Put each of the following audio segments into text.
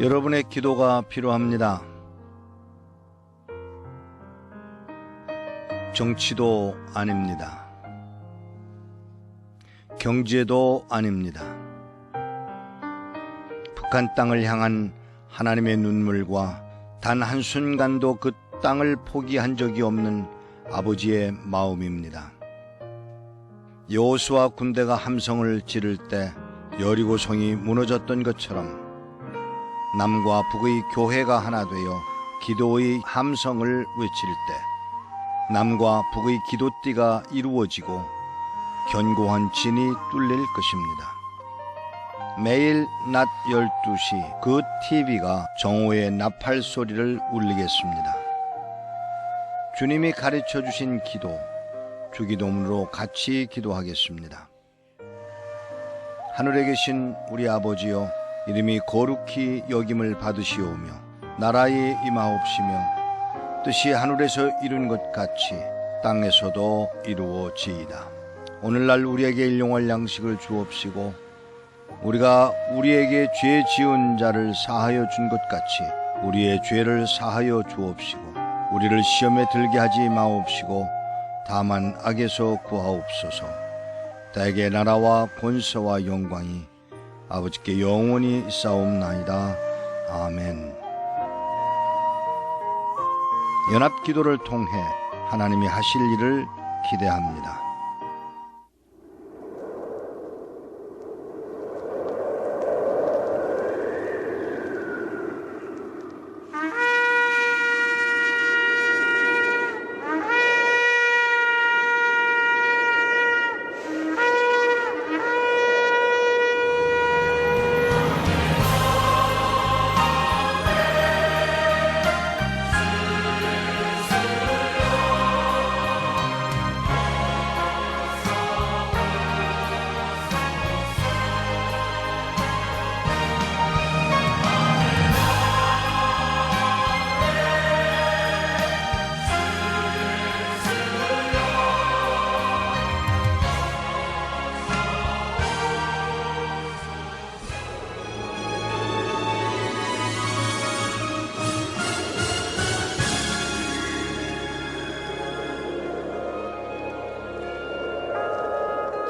여러분의 기도가 필요합니다. 정치도 아닙니다. 경제도 아닙니다. 북한 땅을 향한 하나님의 눈물과 단 한순간도 그 땅을 포기한 적이 없는 아버지의 마음입니다. 여호수아 군대가 함성을 지를 때 여리고성이 무너졌던 것처럼 남과 북의 교회가 하나 되어 기도의 함성을 외칠 때 남과 북의 기도띠가 이루어지고 견고한 진이 뚫릴 것입니다. 매일 낮 12시 그 TV가 정오의 나팔 소리를 울리겠습니다. 주님이 가르쳐 주신 기도, 주기도문으로 같이 기도하겠습니다. 하늘에 계신 우리 아버지여, 이름이 거룩히 여김을 받으시오며 나라에 임하옵시며 뜻이 하늘에서 이룬 것 같이 땅에서도 이루어지이다. 오늘날 우리에게 일용할 양식을 주옵시고 우리가 우리에게 죄 지은 자를 사하여 준 것 같이 우리의 죄를 사하여 주옵시고 우리를 시험에 들게 하지 마옵시고 다만 악에서 구하옵소서. 대개 나라와 권세와 영광이 아버지께 영원히 있사옵나이다. 아멘. 연합기도를 통해 하나님이 하실 일을 기대합니다.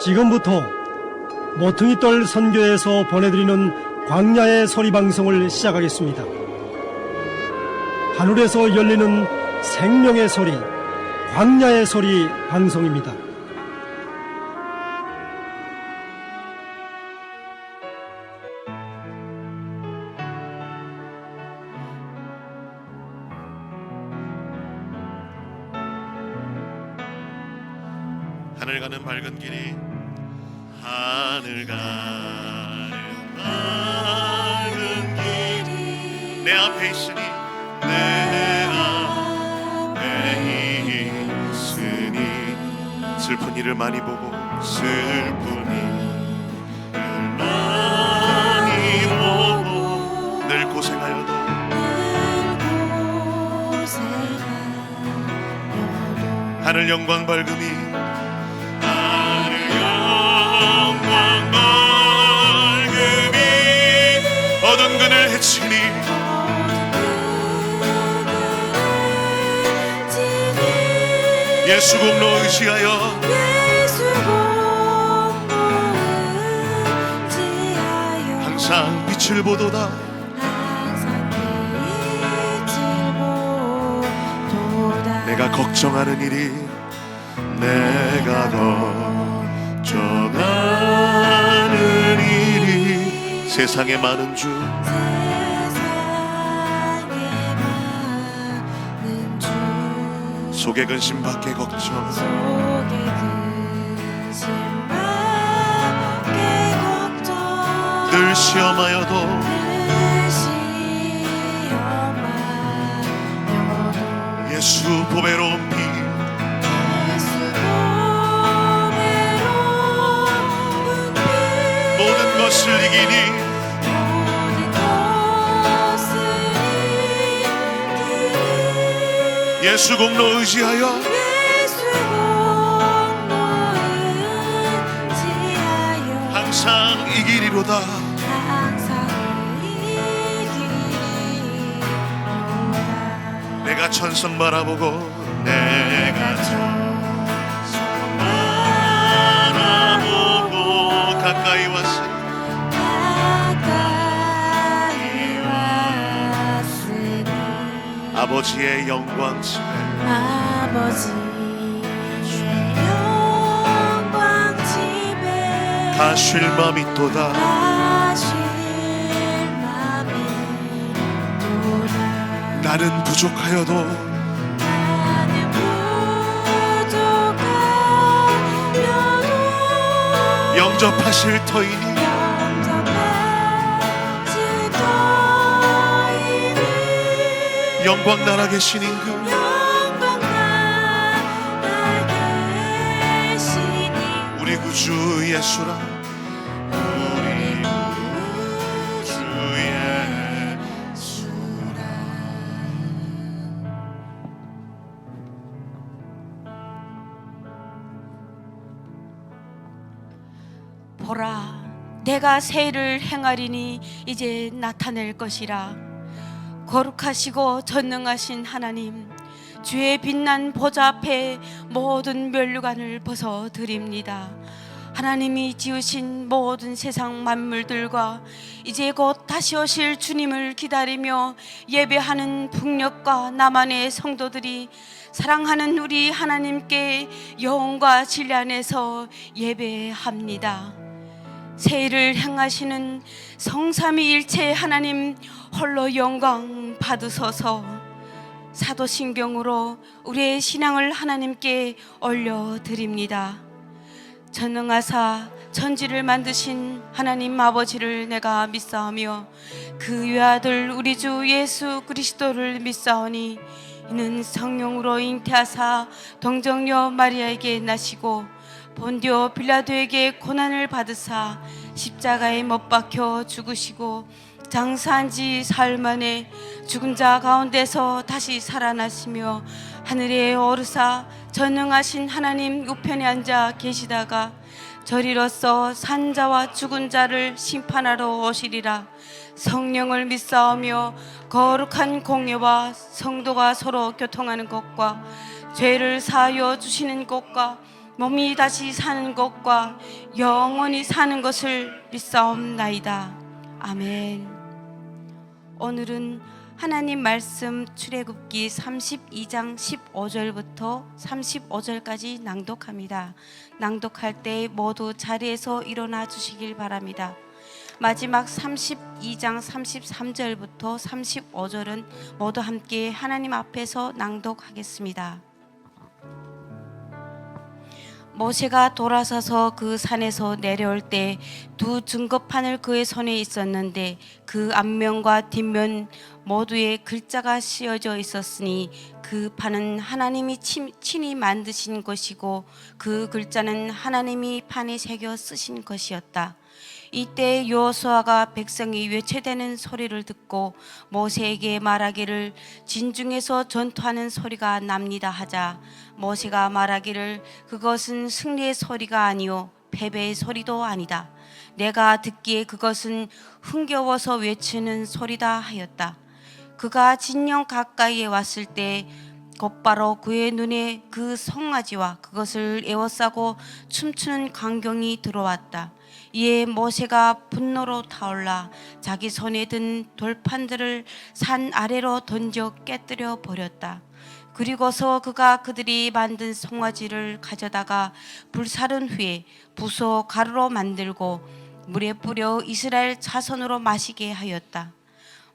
지금부터 모퉁이돌 선교에서 보내드리는 광야의 소리 방송을 시작하겠습니다. 하늘에서 열리는 생명의 소리, 광야의 소리 방송입니다. 하늘 가는 밝은 길이 하늘 가는 밝은 길이 내 앞에 있으니 내 앞에 있으니 슬픈 일을 많이 보고 슬픈 일을 많이 보고 늘 고생하여도 하늘 영광 밝음이 어두운 그늘 헤치니 예수 공로 의지하여 항상 빛을 보도다. 내가 걱정하는 일이 내가 걱정하는 일이 세상에 많은 주 속에 근심 밖에 걱정 늘 시험하여도 예수 보배로운 피 모든 것을 이기니 예수 공로 의지하여 항상 이기리로다. 내가 천성 바라보고 내가 천성 바라보고 가까이 왔으니 아버지의 영광 집에 가쉴 맘이 또다 나는 부족하여도 영접하실 터이니 영광 나라 계신 임금 우리 구주 예수라 우리 구주 예수라. 보라, 내가 새 일을 행하리니 이제 나타낼 것이라. 거룩하시고 전능하신 하나님, 주의 빛난 보좌 앞에 모든 면류관을 벗어드립니다. 하나님이 지으신 모든 세상 만물들과 이제 곧 다시 오실 주님을 기다리며 예배하는 북녘과 남한의 성도들이 사랑하는 우리 하나님께 영혼과 진리 안에서 예배합니다. 새 일을 행하시는 성삼위일체 하나님 홀로 영광 받으소서. 사도신경으로 우리의 신앙을 하나님께 올려드립니다. 전능하사 천지를 만드신 하나님 아버지를 내가 믿사오며 그 외아들 우리 주 예수 그리스도를 믿사오니 이는 성령으로 잉태하사 동정녀 마리아에게 나시고 본디오 빌라도에게 고난을 받으사 십자가에 못 박혀 죽으시고 장사한 지 사흘 만에 죽은 자 가운데서 다시 살아나시며 하늘에 오르사 전능하신 하나님 우편에 앉아 계시다가 저리로서 산 자와 죽은 자를 심판하러 오시리라. 성령을 믿사오며 거룩한 공예와 성도가 서로 교통하는 것과 죄를 사하여 주시는 것과 몸이 다시 사는 것과 영원히 사는 것을 믿사옵나이다. 아멘. 오늘은 하나님 말씀 출애굽기 32장 15절부터 35절까지 낭독합니다. 낭독할 때 모두 자리에서 일어나 주시길 바랍니다. 마지막 32장 33절부터 35절은 모두 함께 하나님 앞에서 낭독하겠습니다. 모세가 돌아서서 그 산에서 내려올 때 두 증거판을 그의 손에 있었는데 그 앞면과 뒷면 모두에 글자가 씌어져 있었으니 그 판은 하나님이 친히 만드신 것이고 그 글자는 하나님이 판에 새겨 쓰신 것이었다. 이때 여호수아가 백성이 외쳐대는 소리를 듣고 모세에게 말하기를 진중에서 전투하는 소리가 납니다 하자 모세가 말하기를 그것은 승리의 소리가 아니요 패배의 소리도 아니다. 내가 듣기에 그것은 흥겨워서 외치는 소리다 하였다. 그가 진영 가까이에 왔을 때 곧바로 그의 눈에 그 송아지와 그것을 에워싸고 춤추는 광경이 들어왔다. 이에 모세가 분노로 타올라 자기 손에 든 돌판들을 산 아래로 던져 깨뜨려 버렸다. 그리고서 그가 그들이 만든 송아지를 가져다가 불사른 후에 부숴 가루로 만들고 물에 뿌려 이스라엘 자손으로 마시게 하였다.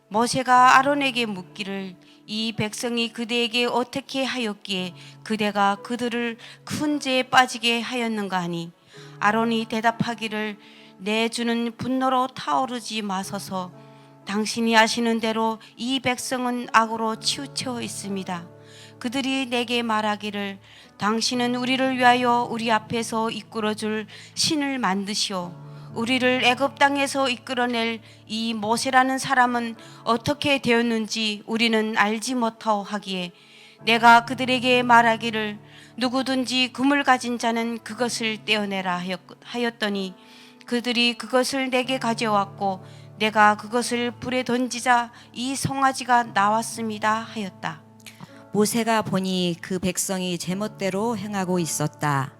모세가 아론에게 묻기를 이 백성이 그대에게 어떻게 하였기에 그대가 그들을 큰 죄에 빠지게 하였는가 하니 아론이 대답하기를 내 주는 분노로 타오르지 마소서. 당신이 아시는 대로 이 백성은 악으로 치우쳐 있습니다. 그들이 내게 말하기를 당신은 우리를 위하여 우리 앞에서 이끌어줄 신을 만드시오. 우리를 애굽 땅에서 이끌어낼 이 모세라는 사람은 어떻게 되었는지 우리는 알지 못하오 하기에 내가 그들에게 말하기를 누구든지 금을 가진 자는 그것을 떼어내라 하였더니 그들이 그것을 내게 가져왔고 내가 그것을 불에 던지자 이 송아지가 나왔습니다 하였다. 모세가 보니 그 백성이 제멋대로 행하고 있었다.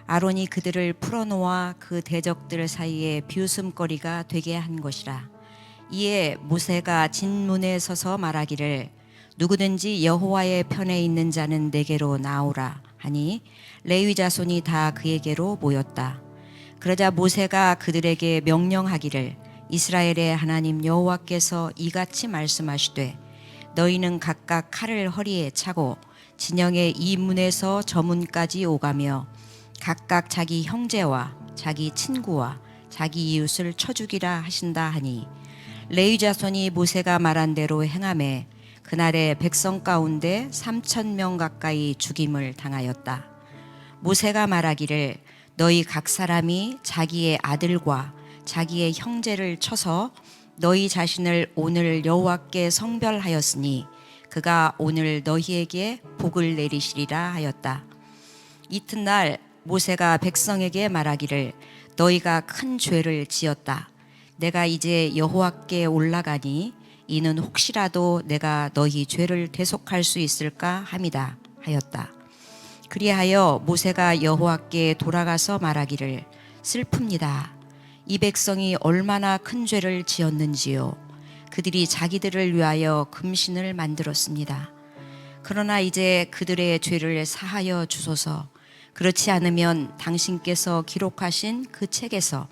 아론이 그들을 풀어놓아 그 대적들 사이에 비웃음거리가 되게 한 것이라. 이에 모세가 진문에 서서 말하기를 누구든지 여호와의 편에 있는 자는 내게로 나오라 하니 레위 자손이 다 그에게로 모였다. 그러자 모세가 그들에게 명령하기를 이스라엘의 하나님 여호와께서 이같이 말씀하시되 너희는 각각 칼을 허리에 차고 진영의 이 문에서 저 문까지 오가며 각각 자기 형제와 자기 친구와 자기 이웃을 쳐 죽이라 하신다 하니 레위 자손이 모세가 말한 대로 행하매 그날에 백성 가운데 3,000명 가까이 죽임을 당하였다. 모세가 말하기를 너희 각 사람이 자기의 아들과 자기의 형제를 쳐서 너희 자신을 오늘 여호와께 성별하였으니 그가 오늘 너희에게 복을 내리시리라 하였다. 이튿날 모세가 백성에게 말하기를 너희가 큰 죄를 지었다. 내가 이제 여호와께 올라가니 이는 혹시라도 내가 너희 죄를 대속할 수 있을까 함이다 하였다. 그리하여 모세가 여호와께 돌아가서 말하기를 슬픕니다. 이 백성이 얼마나 큰 죄를 지었는지요. 그들이 자기들을 위하여 금신을 만들었습니다. 그러나 이제 그들의 죄를 사하여 주소서. 그렇지 않으면 당신께서 기록하신 그 책에서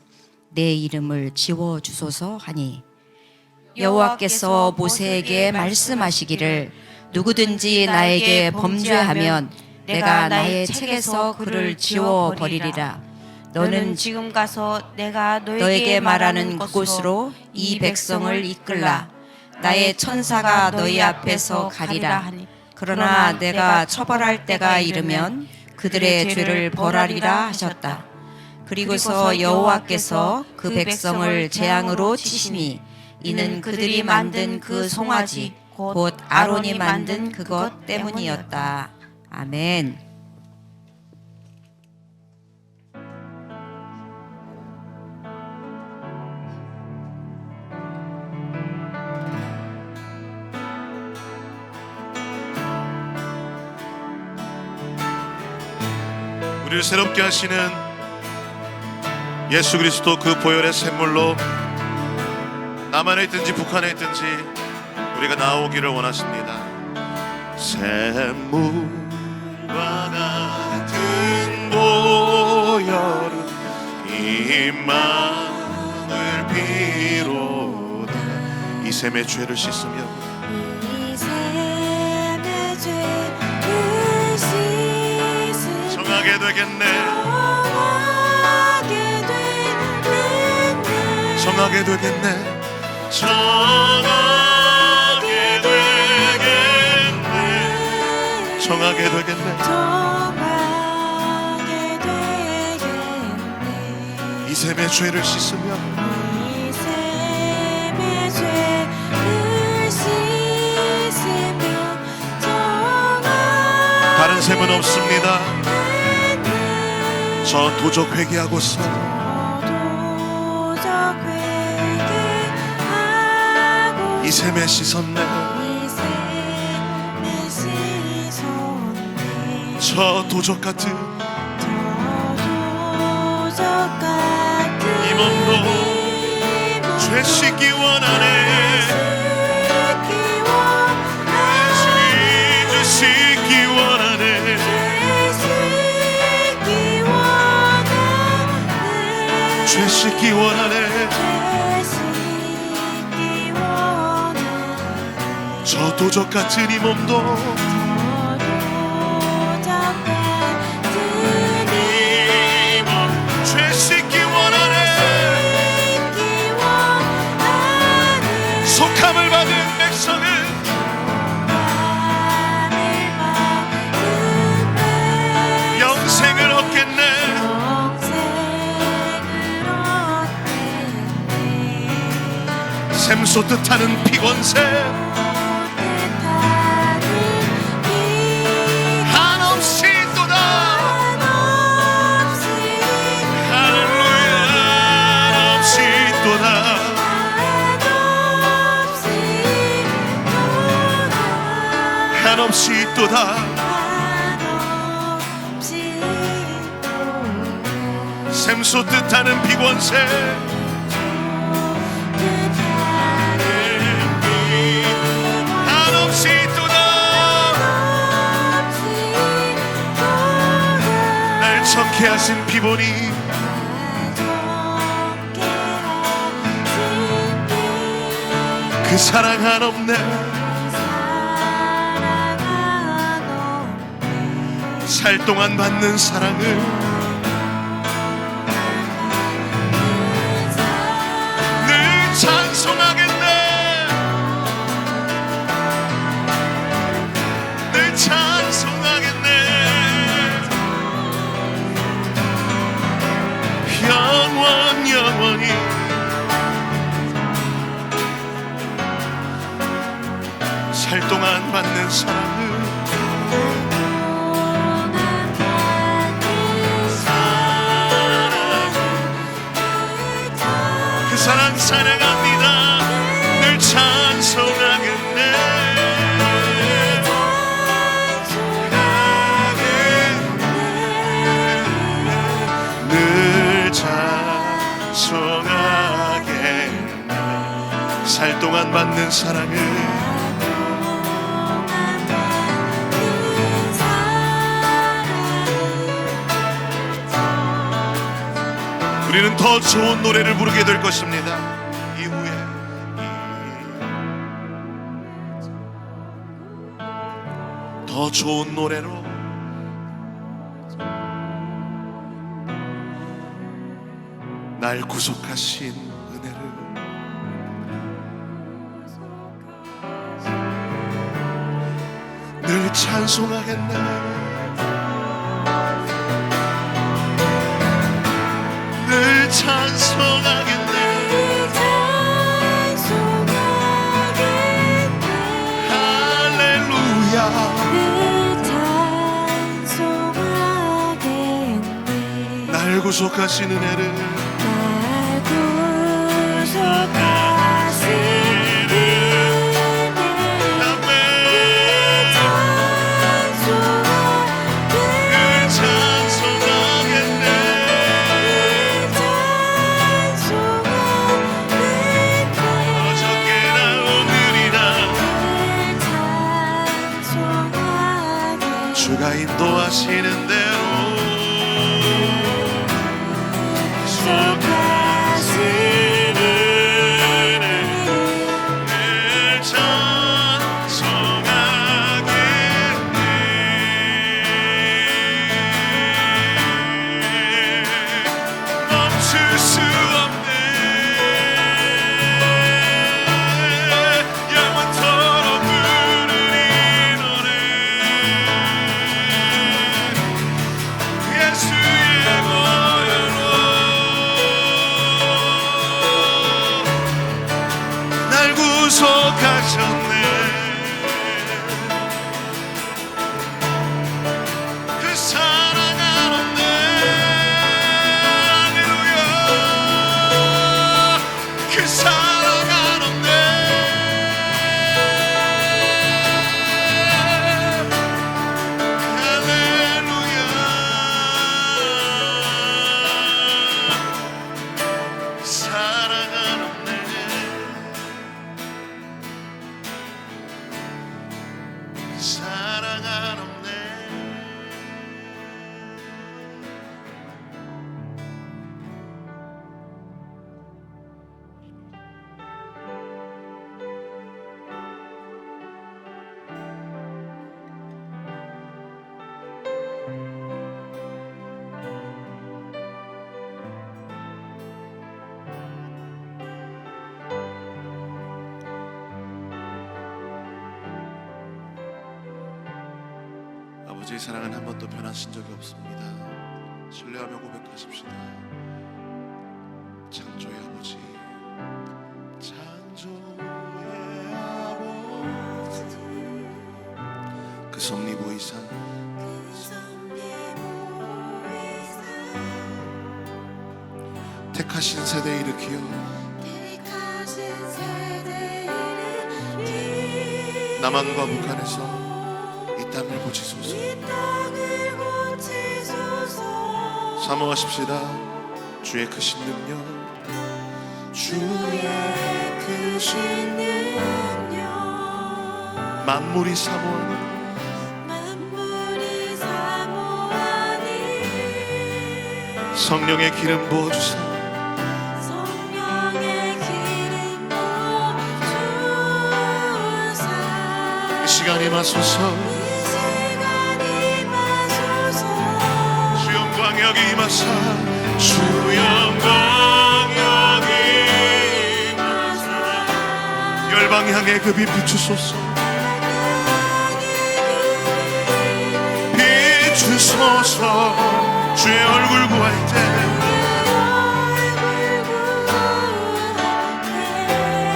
내 이름을 지워 주소서 하니 여호와께서 모세에게 말씀하시기를 누구든지 나에게 범죄하면 내가 나의 책에서 그를 지워 버리리라. 너는 지금 가서 내가 너에게 말하는 그곳으로 이 백성을 이끌라. 나의 천사가 너희 앞에서 가리라. 그러나 내가 처벌할 때가 이르면 그들의 죄를 벌하리라 하셨다. 그리고서 여호와께서 그 백성을 재앙으로 치시니 이는 그들이 만든 그 송아지 곧 아론이 만든 그것 때문이었다. 아멘. 우리를 새롭게 하시는 예수 그리스도 그 보혈의 샘물로 남한에 있든지 북한에 있든지 우리가 나오기를 원하십니다. 샘물과 같은 보혈은 이 마음을 비롯해 이 샘의 죄를 씻으며 이 샘의 죄를 씻으며 정하게 되겠네. 정하게 되겠네. 정하게 되겠네. 정하게 되겠네. 정하게 되겠네. 이 샘의 죄를 씻으며 이 샘의 죄를 씻으며 다른 샘은 없습니다. 저 도적 회개하고서 이 샘에 씻었네. 저 도적 같은 이 몸도 죄 씻기 원하네. 죄 씻기 원하네. 죄 씻기 원하네. 저 도적 같은 이 몸도 죄 씻기 원하네. 속함을 받은 백성은 영생을 얻겠네. 샘 쏟듯 하는 피곤새 한없이 또다 한없이 또다 샘솟듯 하는 비권세 한없이 또다 날 정케 하신 비보니 그 사랑 한없네 살 동안 받는 사랑을 늘 찬송하겠네 늘 찬송하겠네 영원히 살 동안 받는 사랑을 그 사랑 사랑합니다 늘 찬송하겠네 늘 찬송하겠네 살 동안 받는 사랑을 우리는 더 좋은 노래를 부르게 될 것입니다. 이후에 더 좋은 노래로 날 구속하신 은혜를 늘 찬송하겠네 늘 찬송하겠네 할렐루야 날 구속하신 은혜를 주가 인도하시는 대로 구속하시는 늘 찬송하겠네 멈출 수 없네 영원토록 부르리 노래 예수의 보혈로 날 구속하셨네 그 사랑 한없네 할렐루야 그 사랑 한없네 할렐루야 사랑 한없네 사랑 한없네 아버지의 사랑은 한 번도 변하신 적이 없습니다. 신뢰하며 고백하십시다. 창조의 아버지 창조의 아버지 그 섭리보이산 택하신 세대 일으키어 남한과 북한에서 땅을 고치소서. 이 땅을 고치소서. 사모하십시다. 주의 크신 능력, 주의 크신 능력 만물이 사모하는 만물이 사모하니 성령의 기름 부어주사 성령의 기름 부어주사 이 시간 임하소서. 이 시간 임하소서. 주 영광 여기 임하사 주 영광 여기 임하사 열방 향해 그 빛 비추소서. 비추소서. 주의 얼굴 구할 때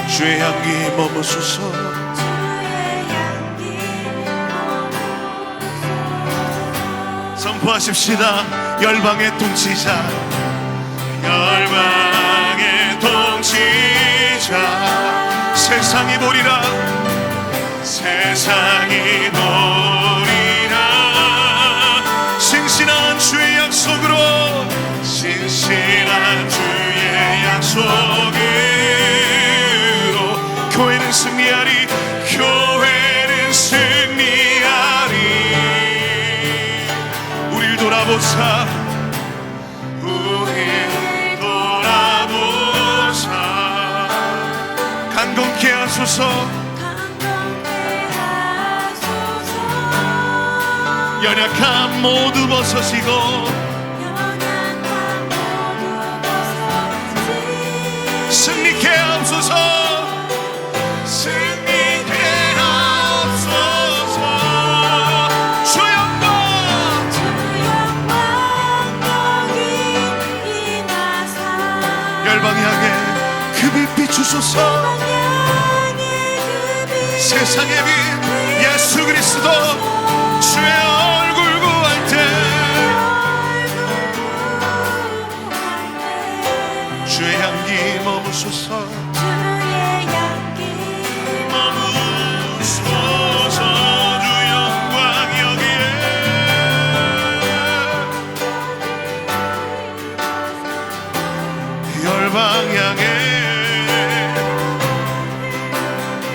주의 향기 머무소서. 선포하십시다. 열방의 통치자, 열방의 통치자. 세상이 보리라, 세상이 보리라. 신실한 주의 약속으로, 신실한 주의 약속으로 교회는 승리하리, 교회는 승리하리. 우릴 돌아보사, 우릴 돌아보사. 강건케 하소서. 연약함 모두 벗어지고 승리케 하옵소서. 승리케 하옵소서. 주 영광 열방 향해 그 빛 비추소서. 세상의 빛 예수 그리스도 주의 얼굴 구할 때 주의 향기 머무소서. 머무소서. 주 영광 여기에 열방 향해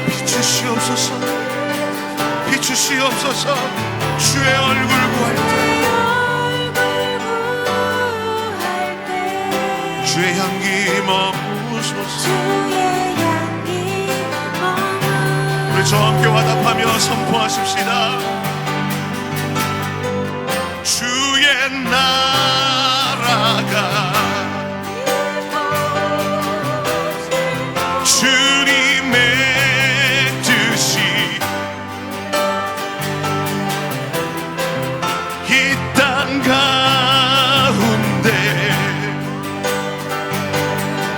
비추시옵소서. 비추시옵소서. 주의 얼굴 구할 때 주의 향기 머무소서. 우리 저와 함께 화답하며 선포하십시다. 주의 나라가 주님의 뜻이 이 땅 가운데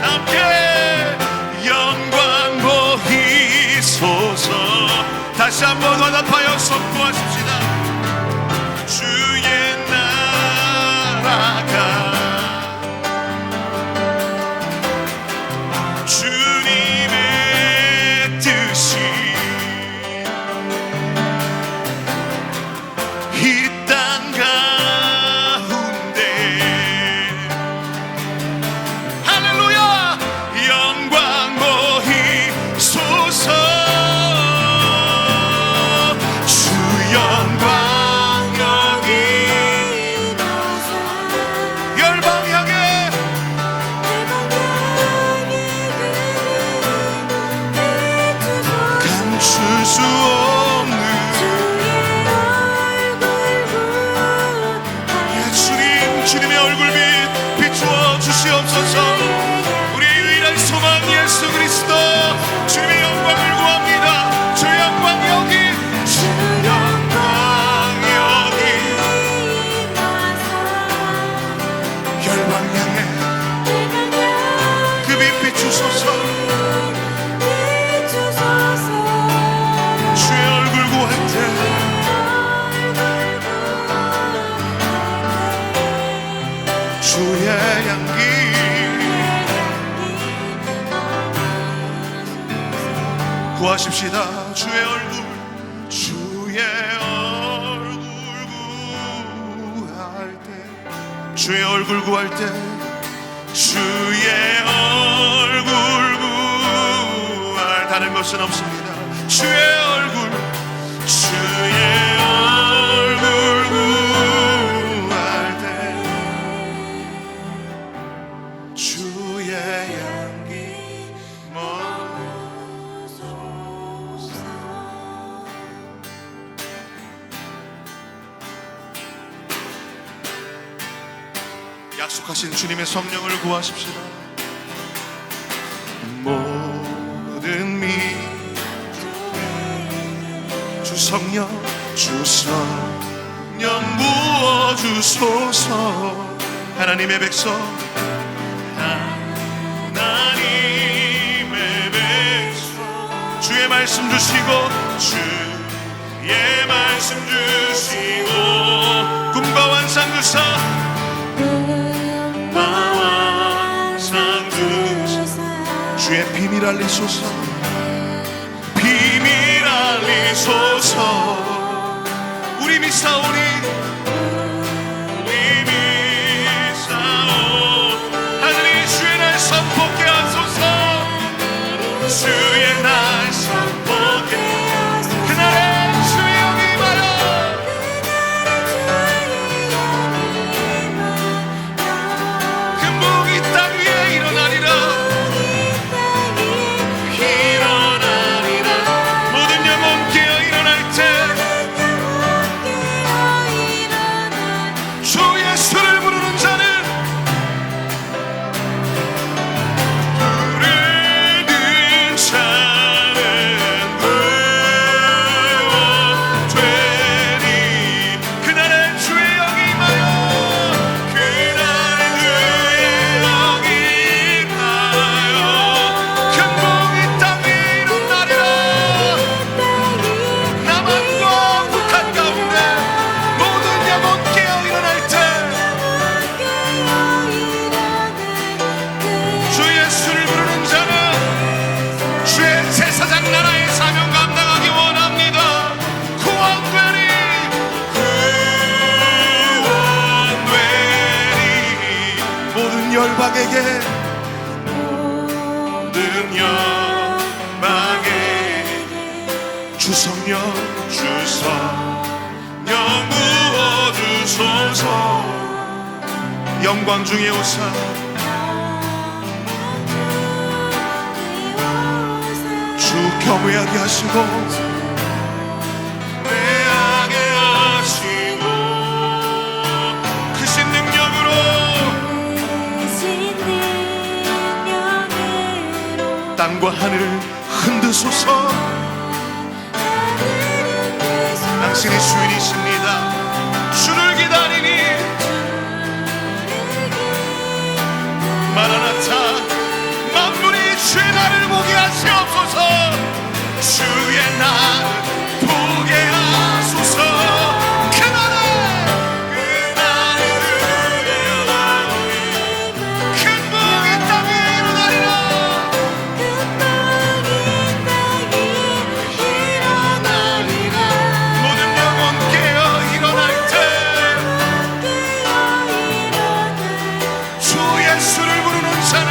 함께 영광 보이소서. 다시 한번 화답하여 선포하십시다. 주의 나라가 주님의 뜻이 이 땅 가운데 할렐루야 영광 보이소서. 주 영광 여기 열방 향해 감출 수 없는 주님의 얼굴빛 비추어 주시옵소서. 우리의 유일한 소망 예수 그리스도 주님의 영광을 구합니다. 주 영광 여기 주 영광 여기 열방 향해 그 빛 비추소서. 주의 얼굴 구할 때 주의 향기 구하십시다. 주의 얼굴 주의 얼굴 주의 얼굴 구할 때 주의 얼굴 구할 다른 것은 없습니다. 주의 얼굴 구할 때 주의 향기 머무소서. 약속하신 주님의 성령을 구하십시다. 모든 주 성령 부어주소서. 하나님의 백성 주의 말씀 주시고 주의 말씀 주시고 꿈과 환상 주사 주의 비밀 알리소서. 비밀 알리소서. 우리 믿사오니 하늘이 주의 날 선포케 하소서. 주의 날 선포케 그날에 주의 영이 임하여 금붕이 땅 위에 일어나리라. 모든 영혼 깨어 일어날 때 주 예수를 부르는 자는 열방에게 모든 열방에게 주성령 부어주소서. 영광 중에 오사 주 겸허하게 하시고 매하게 하시고 크신 능력으로 땅과 하늘을 흔드소서. 당신이 주인이십니다. 주를 기다리니 마라나타 만물이 주의 날을 보게 하시옵소서. 주의 날 보게 하소서. 그날에 큰 복이 땅에 일어나리라. 모든 영혼 깨어 일어날 때 주 예수를 부르는 자는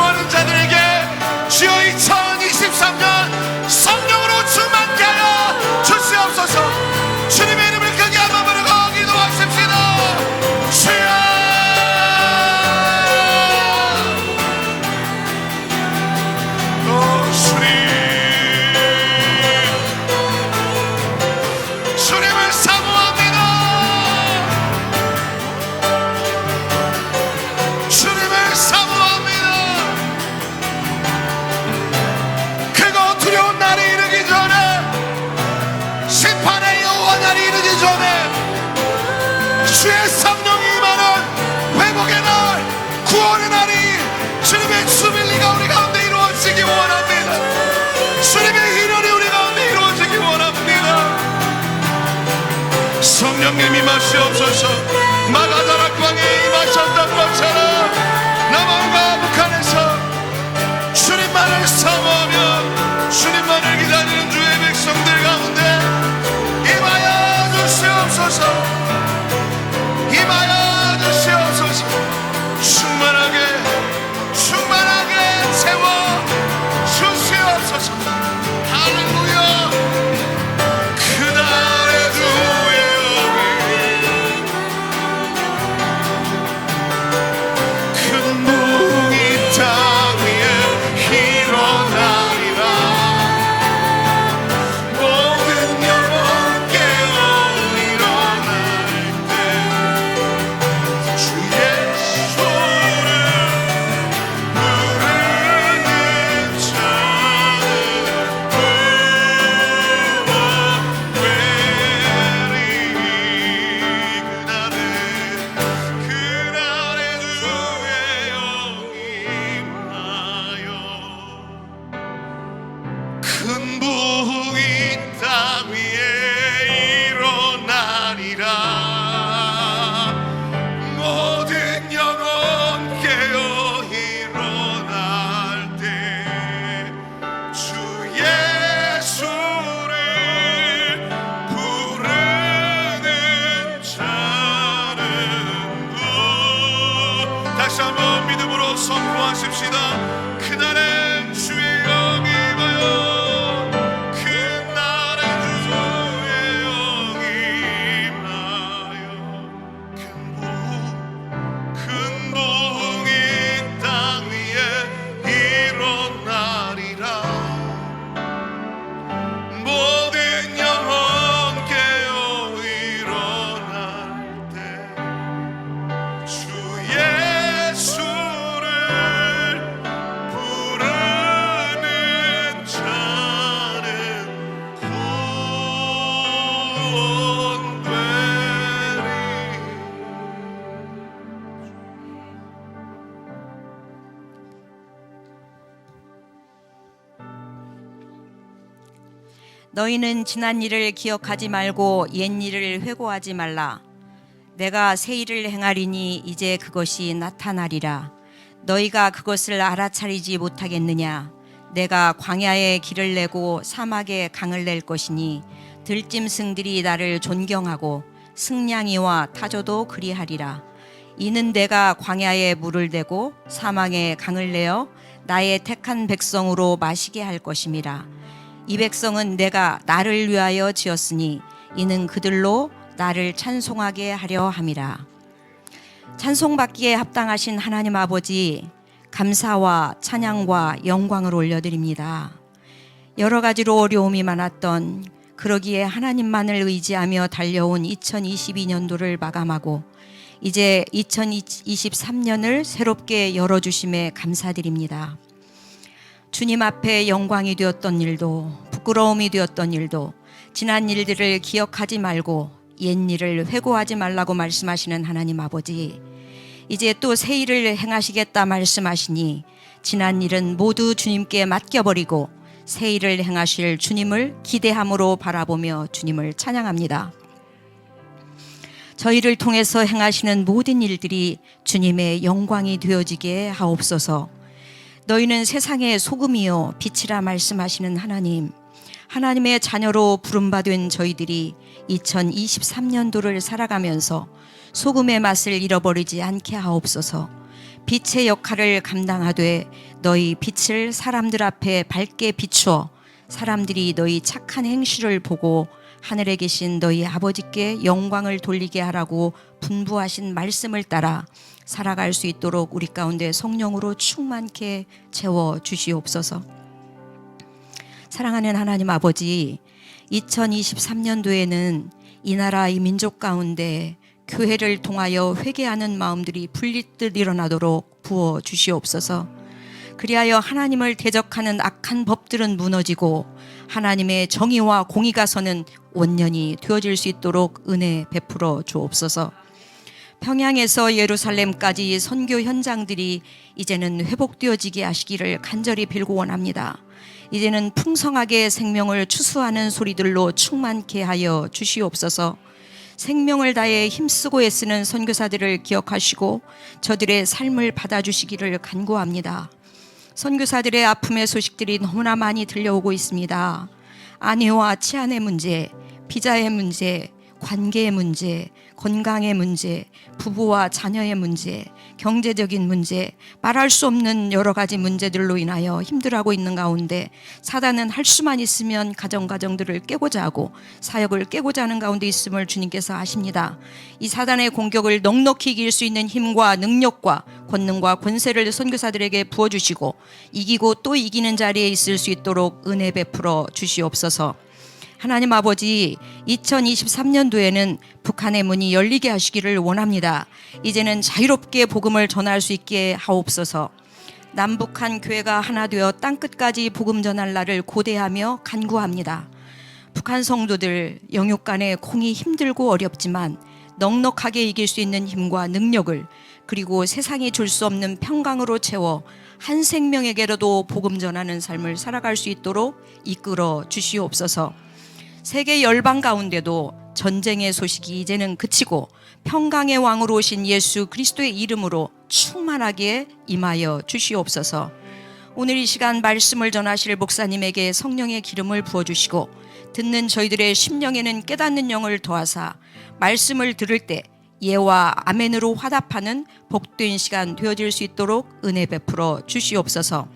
사모하는 자들에게 주여 2023년 성령으로 충만케 하여 주시옵소서. 주님의 이름을 크게 한번 부르고 기도하십시다. 주여 주님을 사모합니다. 주님을 사모합니다. 크고 두려운 날이 이르기 전에, 심판의 여호와 날이 이르기 전에 주의 성령이 임하는 회복의 날, 구원의 날이 주님의 주밀리가 우리 가운데 이루어지기 원합니다. 주님의 일원이 우리 가운데 이루어지기 원합니다. 성령님 임하시옵소서. 마가다라 광야에 임하셨던 것처럼 남한과 북한에서 주님만을 사모하며 주님만을 기다리는 주의 백성들 가운데 임하여 주시옵소서. 임하여 주시옵소서. 충만하게 채워 주시옵소서. 할렐루야. 그날의 주의 큰 붕이 땅 위에 일어나리라. 모든 영혼 깨어 일어날 때 주의 소를 부르는 자는 구원되리. 그날의 주의 영임하여 큰 부흥이 땅 위에 일어나리라. 모든 영혼 깨어 일어날 때 주 예수를 부르는 자는 다시 한번 믿음으로 선포하십시다. 그날엔 주의 영이 임하여 그날엔 주의 영이 임하여 큰 부흥이 땅 위에 일어나리라. 모든 영혼 깨어 일어날 때 주 예수를 부르는 자는 너희는 지난 일을 기억하지 말고 옛 일을 회고하지 말라. 내가 새 일을 행하리니 이제 그것이 나타나리라. 너희가 그것을 알아차리지 못하겠느냐? 내가 광야에 길을 내고 사막에 강을 낼 것이니 들짐승들이 나를 존경하고 승냥이와 타조도 그리하리라. 이는 내가 광야에 물을 대고 사막에 강을 내어 나의 택한 백성으로 마시게 할 것임이라. 이 백성은 내가 나를 위하여 지었으니 이는 그들로 나를 찬송하게 하려 함이라. 찬송받기에 합당하신 하나님 아버지, 감사와 찬양과 영광을 올려드립니다. 여러 가지로 어려움이 많았던, 그러기에 하나님만을 의지하며 달려온 2022년도를 마감하고 이제 2023년을 새롭게 열어주심에 감사드립니다. 주님 앞에 영광이 되었던 일도, 부끄러움이 되었던 일도, 지난 일들을 기억하지 말고 옛 일을 회고하지 말라고 말씀하시는 하나님 아버지, 이제 또 새 일을 행하시겠다 말씀하시니 지난 일은 모두 주님께 맡겨버리고 새 일을 행하실 주님을 기대함으로 바라보며 주님을 찬양합니다. 저희를 통해서 행하시는 모든 일들이 주님의 영광이 되어지게 하옵소서. 너희는 세상의 소금이요 빛이라 말씀하시는 하나님, 하나님의 자녀로 부름받은 저희들이 2023년도를 살아가면서 소금의 맛을 잃어버리지 않게 하옵소서. 빛의 역할을 감당하되 너희 빛을 사람들 앞에 밝게 비추어 사람들이 너희 착한 행실을 보고 하늘에 계신 너희 아버지께 영광을 돌리게 하라고 분부하신 말씀을 따라 살아갈 수 있도록 우리 가운데 성령으로 충만케 채워 주시옵소서. 사랑하는 하나님 아버지, 2023년도에는 이 나라 이 민족 가운데 교회를 통하여 회개하는 마음들이 불리듯 일어나도록 부어 주시옵소서. 그리하여 하나님을 대적하는 악한 법들은 무너지고 하나님의 정의와 공의가 서는 원년이 되어질 수 있도록 은혜 베풀어 주옵소서. 평양에서 예루살렘까지 선교 현장들이 이제는 회복되어지게 하시기를 간절히 빌고 원합니다. 이제는 풍성하게 생명을 추수하는 소리들로 충만케 하여 주시옵소서. 생명을 다해 힘쓰고 애쓰는 선교사들을 기억하시고 저들의 삶을 받아주시기를 간구합니다. 선교사들의 아픔의 소식들이 너무나 많이 들려오고 있습니다. 아내와 치안의 문제, 비자의 문제, 관계의 문제, 건강의 문제, 부부와 자녀의 문제, 경제적인 문제, 말할 수 없는 여러 가지 문제들로 인하여 힘들어하고 있는 가운데 사단은 할 수만 있으면 가정들을 깨고자 하고 사역을 깨고자 하는 가운데 있음을 주님께서 아십니다. 이 사단의 공격을 넉넉히 이길 수 있는 힘과 능력과 권능과 권세를 선교사들에게 부어주시고 이기고 또 이기는 자리에 있을 수 있도록 은혜 베풀어 주시옵소서. 하나님 아버지, 2023년도에는 북한의 문이 열리게 하시기를 원합니다. 이제는 자유롭게 복음을 전할 수 있게 하옵소서. 남북한 교회가 하나 되어 땅끝까지 복음 전할 날을 고대하며 간구합니다. 북한 성도들 영육 간의 공이 힘들고 어렵지만 넉넉하게 이길 수 있는 힘과 능력을 그리고 세상이 줄 수 없는 평강으로 채워 한 생명에게라도 복음 전하는 삶을 살아갈 수 있도록 이끌어 주시옵소서. 세계 열방 가운데도 전쟁의 소식이 이제는 그치고 평강의 왕으로 오신 예수 그리스도의 이름으로 충만하게 임하여 주시옵소서. 오늘 이 시간 말씀을 전하실 목사님에게 성령의 기름을 부어주시고 듣는 저희들의 심령에는 깨닫는 영을 더하사 말씀을 들을 때 예와 아멘으로 화답하는 복된 시간 되어질 수 있도록 은혜 베풀어 주시옵소서.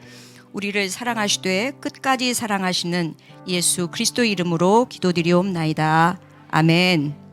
우리를 사랑하시되 끝까지 사랑하시는 예수 그리스도 이름으로 기도드리옵나이다. 아멘.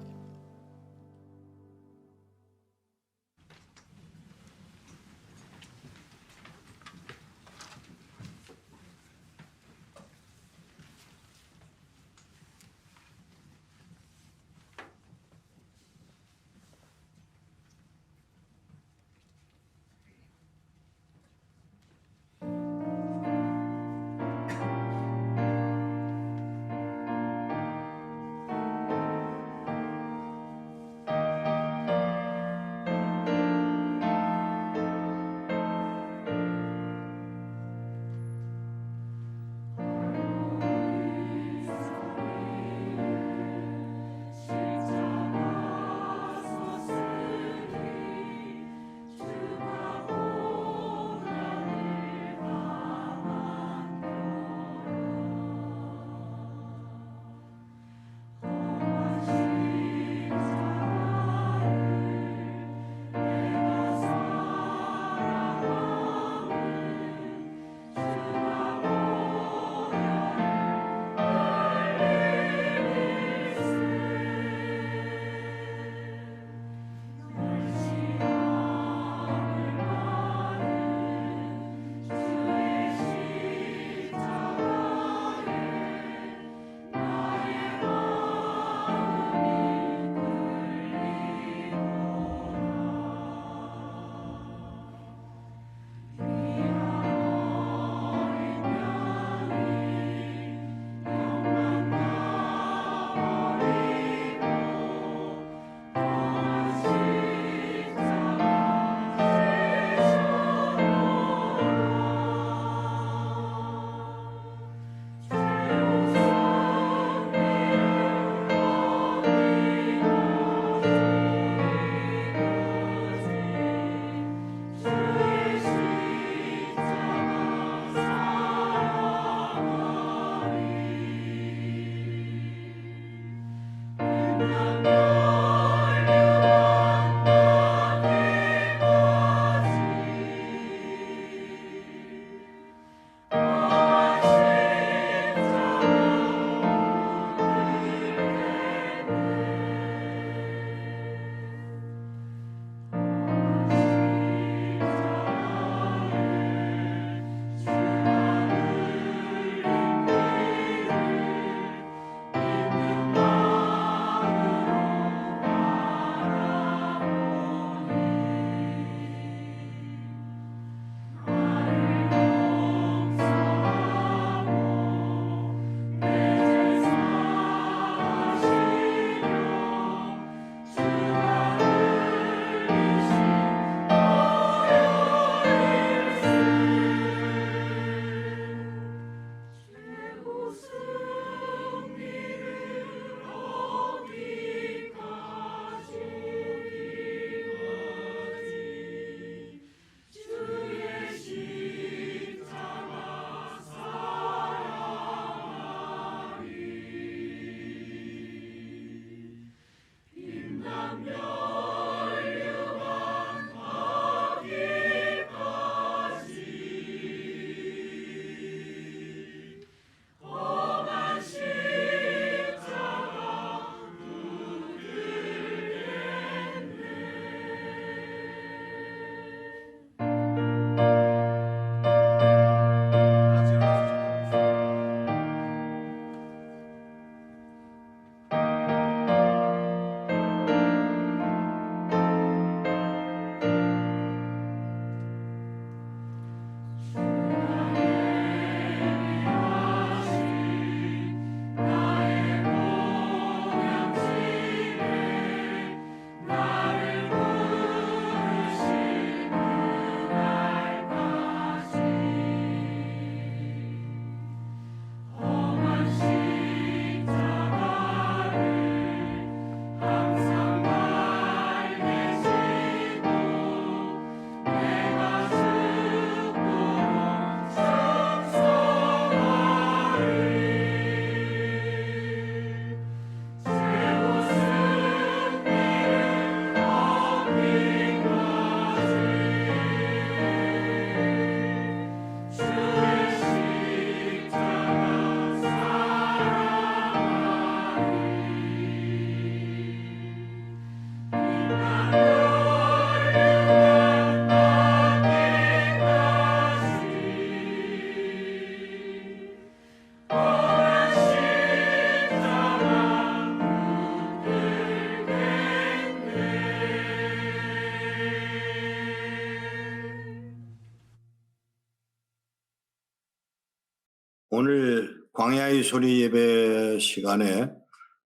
오늘 광야의 소리 예배 시간에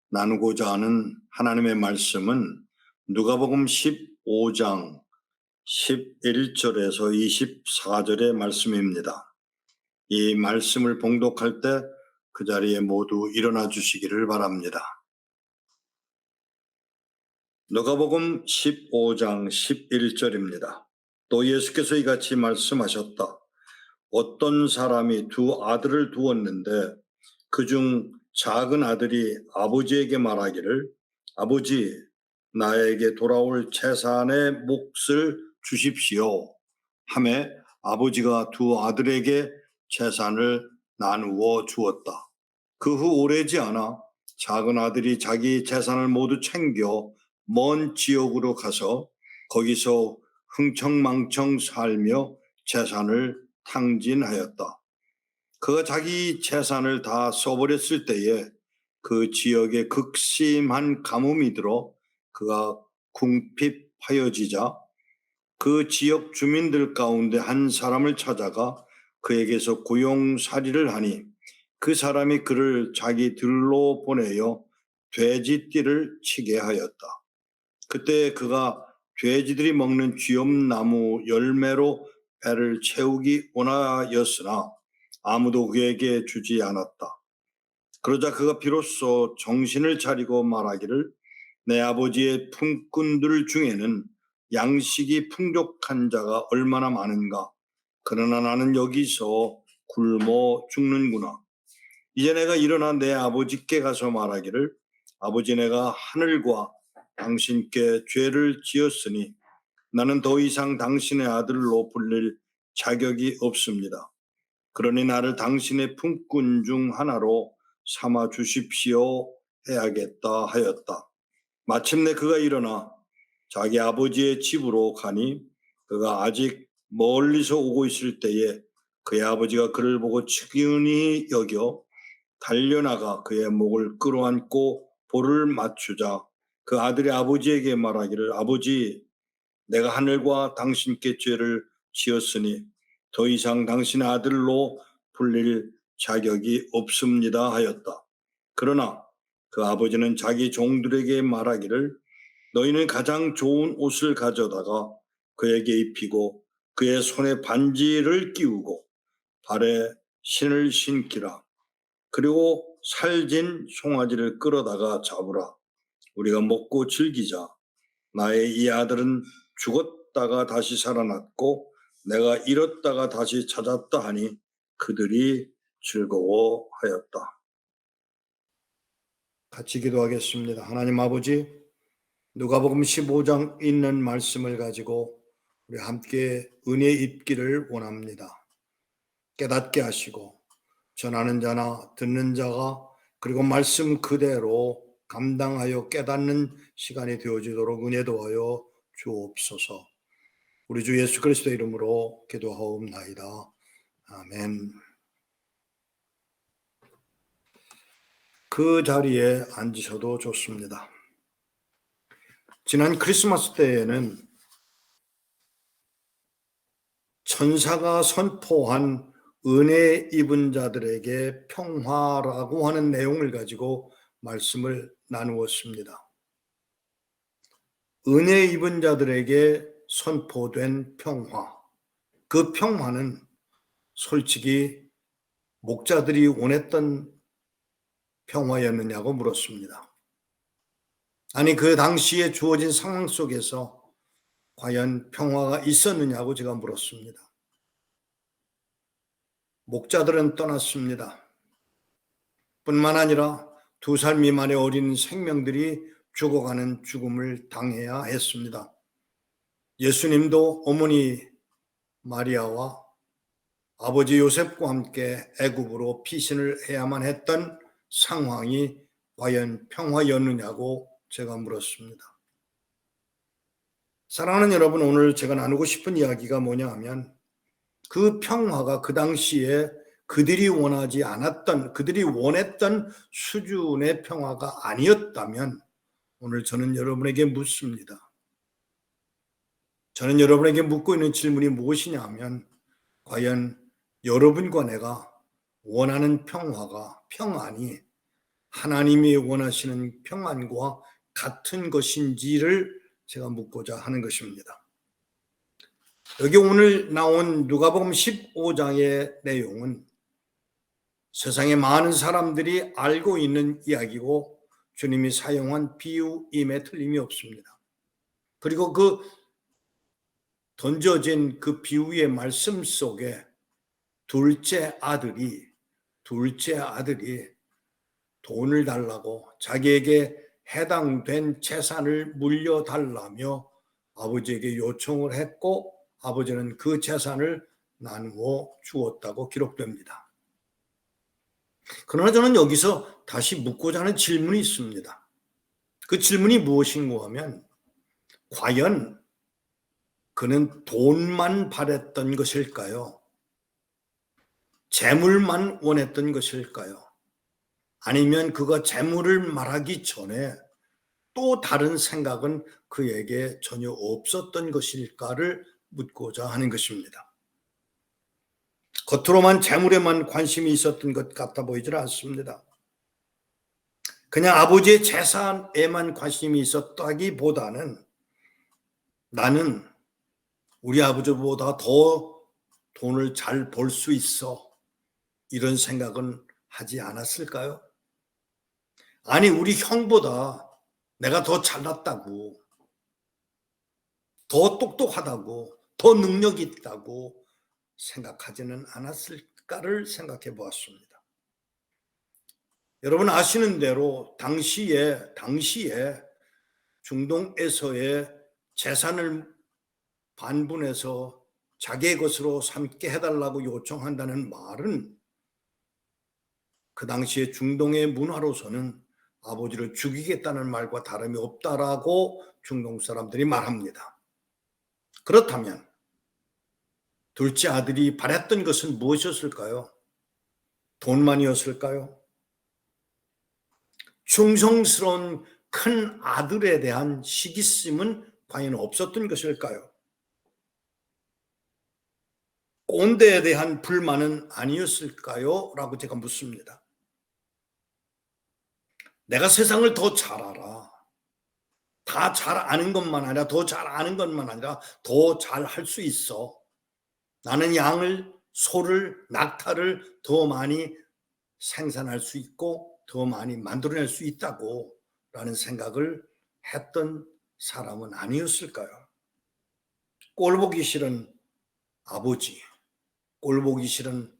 나누고자 하는 하나님의 말씀은 누가복음 15장 11절에서 24절의 말씀입니다. 이 말씀을 봉독할 때 그 자리에 모두 일어나 주시기를 바랍니다. 누가복음 15장 11절입니다. 또 예수께서 이같이 말씀하셨다. 어떤 사람이 두 아들을 두었는데 그중 작은 아들이 아버지에게 말하기를 아버지 나에게 돌아올 재산의 몫을 주십시오 하매 아버지가 두 아들에게 재산을 나누어 주었다. 그 후 오래지 않아 작은 아들이 자기 재산을 모두 챙겨 먼 지역으로 가서 거기서 흥청망청 살며 재산을 탕진하였다. 그가 자기 재산을 다 써버렸을 때에 그 지역에 극심한 가뭄이 들어 그가 궁핍하여지자 그 지역 주민들 가운데 한 사람을 찾아가 그에게서 고용살이를 하니 그 사람이 그를 자기 들로 보내어 돼지띠를 치게 하였다. 그때 그가 돼지들이 먹는 쥐엄나무 열매로 배를 채우기 원하였으나 아무도 그에게 주지 않았다. 그러자 그가 비로소 정신을 차리고 말하기를 내 아버지의 품꾼들 중에는 양식이 풍족한 자가 얼마나 많은가. 그러나 나는 여기서 굶어 죽는구나. 이제 내가 일어나 내 아버지께 가서 말하기를 아버지 내가 하늘과 당신께 죄를 지었으니 나는 더 이상 당신의 아들로 불릴 자격이 없습니다. 그러니 나를 당신의 품꾼 중 하나로 삼아 주십시오 해야겠다 하였다. 마침내 그가 일어나 자기 아버지의 집으로 가니 그가 아직 멀리서 오고 있을 때에 그의 아버지가 그를 보고 측은히 여겨 달려나가 그의 목을 끌어안고 볼을 맞추자 그 아들이 아버지에게 말하기를 아버지 내가 하늘과 당신께 죄를 지었으니 더 이상 당신의 아들로 불릴 자격이 없습니다 하였다. 그러나 그 아버지는 자기 종들에게 말하기를 너희는 가장 좋은 옷을 가져다가 그에게 입히고 그의 손에 반지를 끼우고 발에 신을 신기라. 그리고 살진 송아지를 끌어다가 잡으라. 우리가 먹고 즐기자. 나의 이 아들은 죽었다가 다시 살아났고 내가 잃었다가 다시 찾았다 하니 그들이 즐거워하였다. 같이 기도하겠습니다. 하나님 아버지, 누가복음 15장 있는 말씀을 가지고 우리 함께 은혜 입기를 원합니다. 깨닫게 하시고 전하는 자나 듣는 자가 그리고 말씀 그대로 감당하여 깨닫는 시간이 되어지도록 은혜 도하여 주옵소서. 우리 주 예수 그리스도 이름으로 기도하옵나이다. 아멘. 그 자리에 앉으셔도 좋습니다. 지난 크리스마스 때에는 천사가 선포한 은혜 입은 자들에게 평화라고 하는 내용을 가지고 말씀을 나누었습니다. 은혜 입은 자들에게 선포된 평화. 그 평화는 솔직히 목자들이 원했던 평화였느냐고 물었습니다. 아니 그 당시에 주어진 상황 속에서 과연 평화가 있었느냐고 제가 물었습니다. 목자들은 떠났습니다. 뿐만 아니라 2살 미만의 어린 생명들이 죽어가는 죽음을 당해야 했습니다. 예수님도 어머니 마리아와 아버지 요셉과 함께 애굽으로 피신을 해야만 했던 상황이 과연 평화였느냐고 제가 물었습니다. 사랑하는 여러분, 오늘 제가 나누고 싶은 이야기가 뭐냐 하면 그 평화가 그 당시에 그들이 원하지 않았던, 그들이 원했던 수준의 평화가 아니었다면 오늘 저는 여러분에게 묻습니다. 저는 여러분에게 묻고 있는 질문이 무엇이냐 하면 과연 여러분과 내가 원하는 평안이 하나님이 원하시는 평안과 같은 것인지를 제가 묻고자 하는 것입니다. 여기 오늘 나온 누가복음 15장의 내용은 세상의 많은 사람들이 알고 있는 이야기고 주님이 사용한 비유임에 틀림이 없습니다. 그리고 그 던져진 그 비유의 말씀 속에 둘째 아들이 돈을 달라고 자기에게 해당된 재산을 물려달라며 아버지에게 요청을 했고 아버지는 그 재산을 나누어 주었다고 기록됩니다. 그러나 저는 여기서 다시 묻고자 하는 질문이 있습니다. 그 질문이 무엇인가 하면 과연 그는 돈만 바랬던 것일까요? 재물만 원했던 것일까요? 아니면 그가 재물을 말하기 전에 또 다른 생각은 그에게 전혀 없었던 것일까를 묻고자 하는 것입니다. 겉으로만 재물에만 관심이 있었던 것 같아 보이질 않습니다. 그냥 아버지의 재산에만 관심이 있었다기보다는 나는 우리 아버지보다 더 돈을 잘 벌 수 있어, 이런 생각은 하지 않았을까요? 아니, 우리 형보다 내가 더 잘났다고, 더 똑똑하다고, 더 능력이 있다고 생각하지는 않았을까를 생각해 보았습니다. 여러분 아시는 대로 당시에 중동에서의 재산을 반분해서 자기의 것으로 삼게 해달라고 요청한다는 말은 그 당시에 중동의 문화로서는 아버지를 죽이겠다는 말과 다름이 없다라고 중동 사람들이 말합니다. 그렇다면 둘째 아들이 바랬던 것은 무엇이었을까요? 돈만이었을까요? 충성스러운 큰 아들에 대한 시기심은 과연 없었던 것일까요? 꼰대에 대한 불만은 아니었을까요? 라고 제가 묻습니다. 내가 세상을 더 잘 알아. 다 잘 아는 것만 아니라 더 잘 아는 것만 아니라 더 잘 할 수 있어. 나는 양을, 소를, 낙타를 더 많이 생산할 수 있고 더 많이 만들어낼 수 있다고 라는 생각을 했던 사람은 아니었을까요? 꼴보기 싫은 아버지, 꼴보기 싫은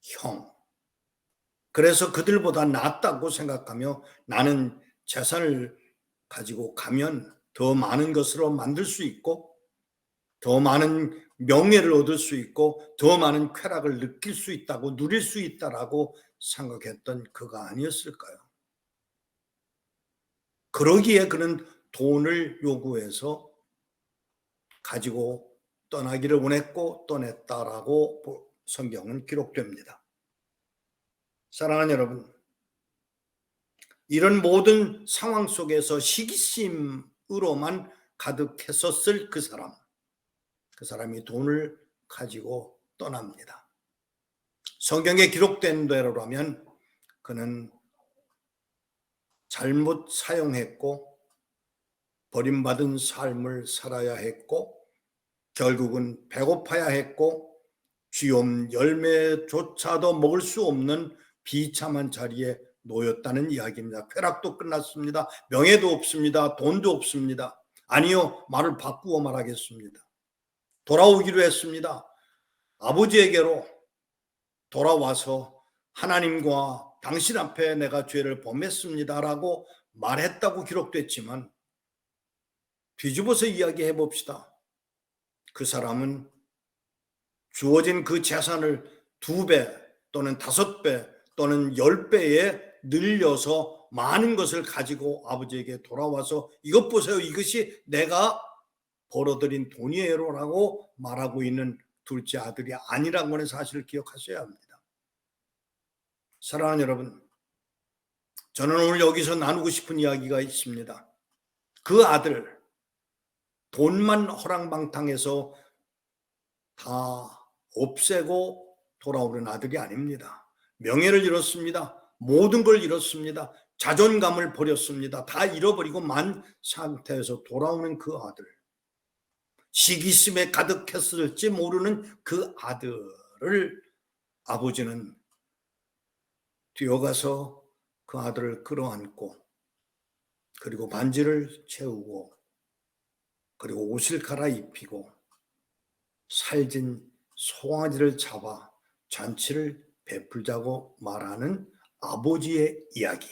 형, 그래서 그들보다 낫다고 생각하며 나는 재산을 가지고 가면 더 많은 것으로 만들 수 있고 더 많은 명예를 얻을 수 있고 더 많은 쾌락을 느낄 수 있다고, 누릴 수 있다라고 생각했던 그가 아니었을까요? 그러기에 그는 돈을 요구해서 가지고 떠나기를 원했고 떠냈다라고 성경은 기록됩니다. 사랑하는 여러분, 이런 모든 상황 속에서 시기심으로만 가득했었을 그 사람이 돈을 가지고 떠납니다. 성경에 기록된 대로라면 그는 잘못 사용했고 버림받은 삶을 살아야 했고 결국은 배고파야 했고 쥐엄 열매조차도 먹을 수 없는 비참한 자리에 놓였다는 이야기입니다. 쾌락도 끝났습니다. 명예도 없습니다. 돈도 없습니다. 아니요, 말을 바꾸어 말하겠습니다. 돌아오기로 했습니다. 아버지에게로 돌아와서 하나님과 당신 앞에 내가 죄를 범했습니다라고 말했다고 기록됐지만 뒤집어서 이야기해 봅시다. 그 사람은 주어진 그 재산을 2배 또는 5배 또는 10배에 늘려서 많은 것을 가지고 아버지에게 돌아와서 이것 보세요, 이것이 내가 벌어들인 돈이에요 라고 말하고 있는 둘째 아들이 아니라고 하는 사실을 기억하셔야 합니다. 사랑하는 여러분, 저는 오늘 여기서 나누고 싶은 이야기가 있습니다. 그 아들, 돈만 허랑방탕해서 다 없애고 돌아오는 아들이 아닙니다. 명예를 잃었습니다. 모든 걸 잃었습니다. 자존감을 버렸습니다. 다 잃어버리고 만 상태에서 돌아오는 그 아들, 시기심에 가득했을지 모르는 그 아들을 아버지는 뛰어가서 그 아들을 끌어안고, 그리고 반지를 채우고, 그리고 옷을 갈아입히고 살진 송아지를 잡아 잔치를 베풀자고 말하는 아버지의 이야기.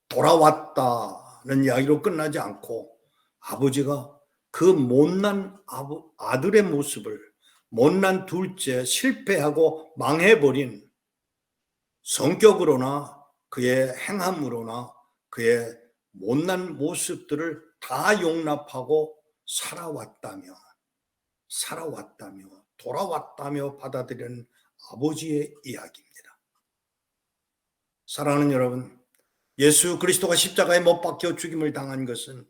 돌아왔다는 이야기로 끝나지 않고 아버지가 그 못난 아들의 모습을, 못난 둘째, 실패하고 망해버린 성격으로나 그의 행함으로나 그의 못난 모습들을 다 용납하고 살아왔다며 돌아왔다며 받아들이는 아버지의 이야기입니다. 사랑하는 여러분, 예수 그리스도가 십자가에 못 박혀 죽임을 당한 것은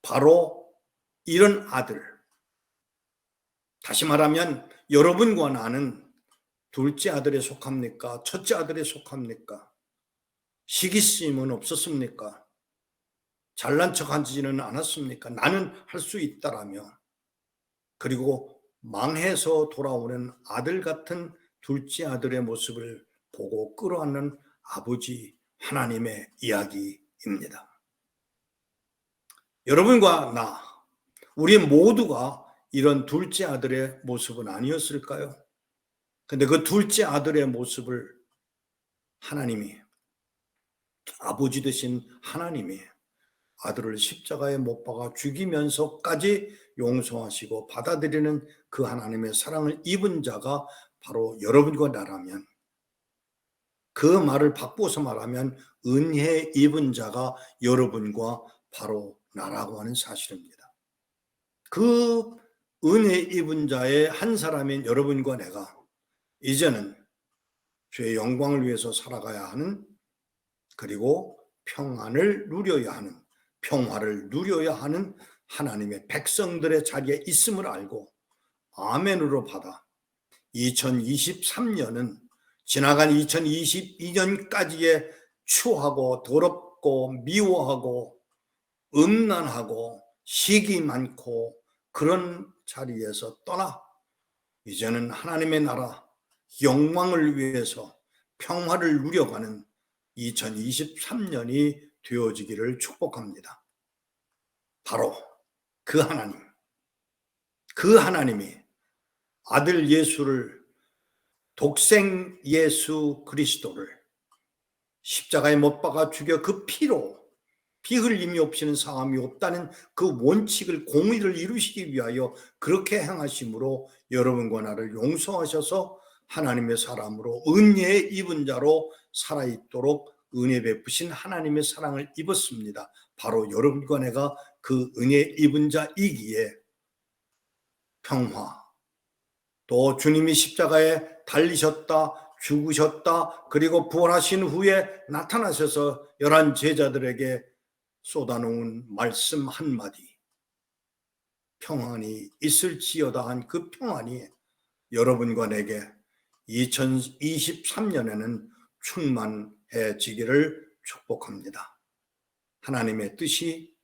바로 이런 아들, 다시 말하면 여러분과 나는 둘째 아들에 속합니까? 첫째 아들에 속합니까? 시기심은 없었습니까? 잘난 척하지는 않았습니까? 나는 할 수 있다라며, 그리고 망해서 돌아오는 아들 같은 둘째 아들의 모습을 보고 끌어안는 아버지 하나님의 이야기입니다. 여러분과 나, 우리 모두가 이런 둘째 아들의 모습은 아니었을까요? 근데 그 둘째 아들의 모습을 하나님이, 아버지 되신 하나님이 아들을 십자가에 못 박아 죽이면서까지 용서하시고 받아들이는 그 하나님의 사랑을 입은 자가 바로 여러분과 나라면, 그 말을 바꿔서 말하면 은혜 입은 자가 여러분과 바로 나라고 하는 사실입니다. 그 은혜 입은 자의 한 사람인 여러분과 내가 이제는 주의 영광을 위해서 살아가야 하는, 그리고 평안을 누려야 하는, 평화를 누려야 하는 하나님의 백성들의 자리에 있음을 알고 아멘으로 받아 2023년은 지나간 2022년까지의 추하고 더럽고 미워하고 음란하고 시기 많고 그런 자리에서 떠나 이제는 하나님의 나라 영광을 위해서 평화를 누려가는 2023년이 되어지기를 축복합니다. 바로 그 하나님이 아들 예수를, 독생 예수 그리스도를 십자가에 못 박아 죽여 그 피로 피 흘림이 없이는 사함이 없다는 그 원칙을, 공의를 이루시기 위하여 그렇게 행하심으로 여러분과 나를 용서하셔서 하나님의 사람으로 은혜에 입은 자로 살아있도록 은혜 베푸신 하나님의 사랑을 입었습니다. 바로 여러분과 내가 그 은혜 입은 자이기에 평화, 또 주님이 십자가에 달리셨다, 죽으셨다, 그리고 부활하신 후에 나타나셔서 11 제자들에게 쏟아놓은 말씀 한마디, 평안이 있을지어다 한 그 평안이 여러분과 내게 2023년에는 충만해지기를 축복합니다. 하나님의 뜻이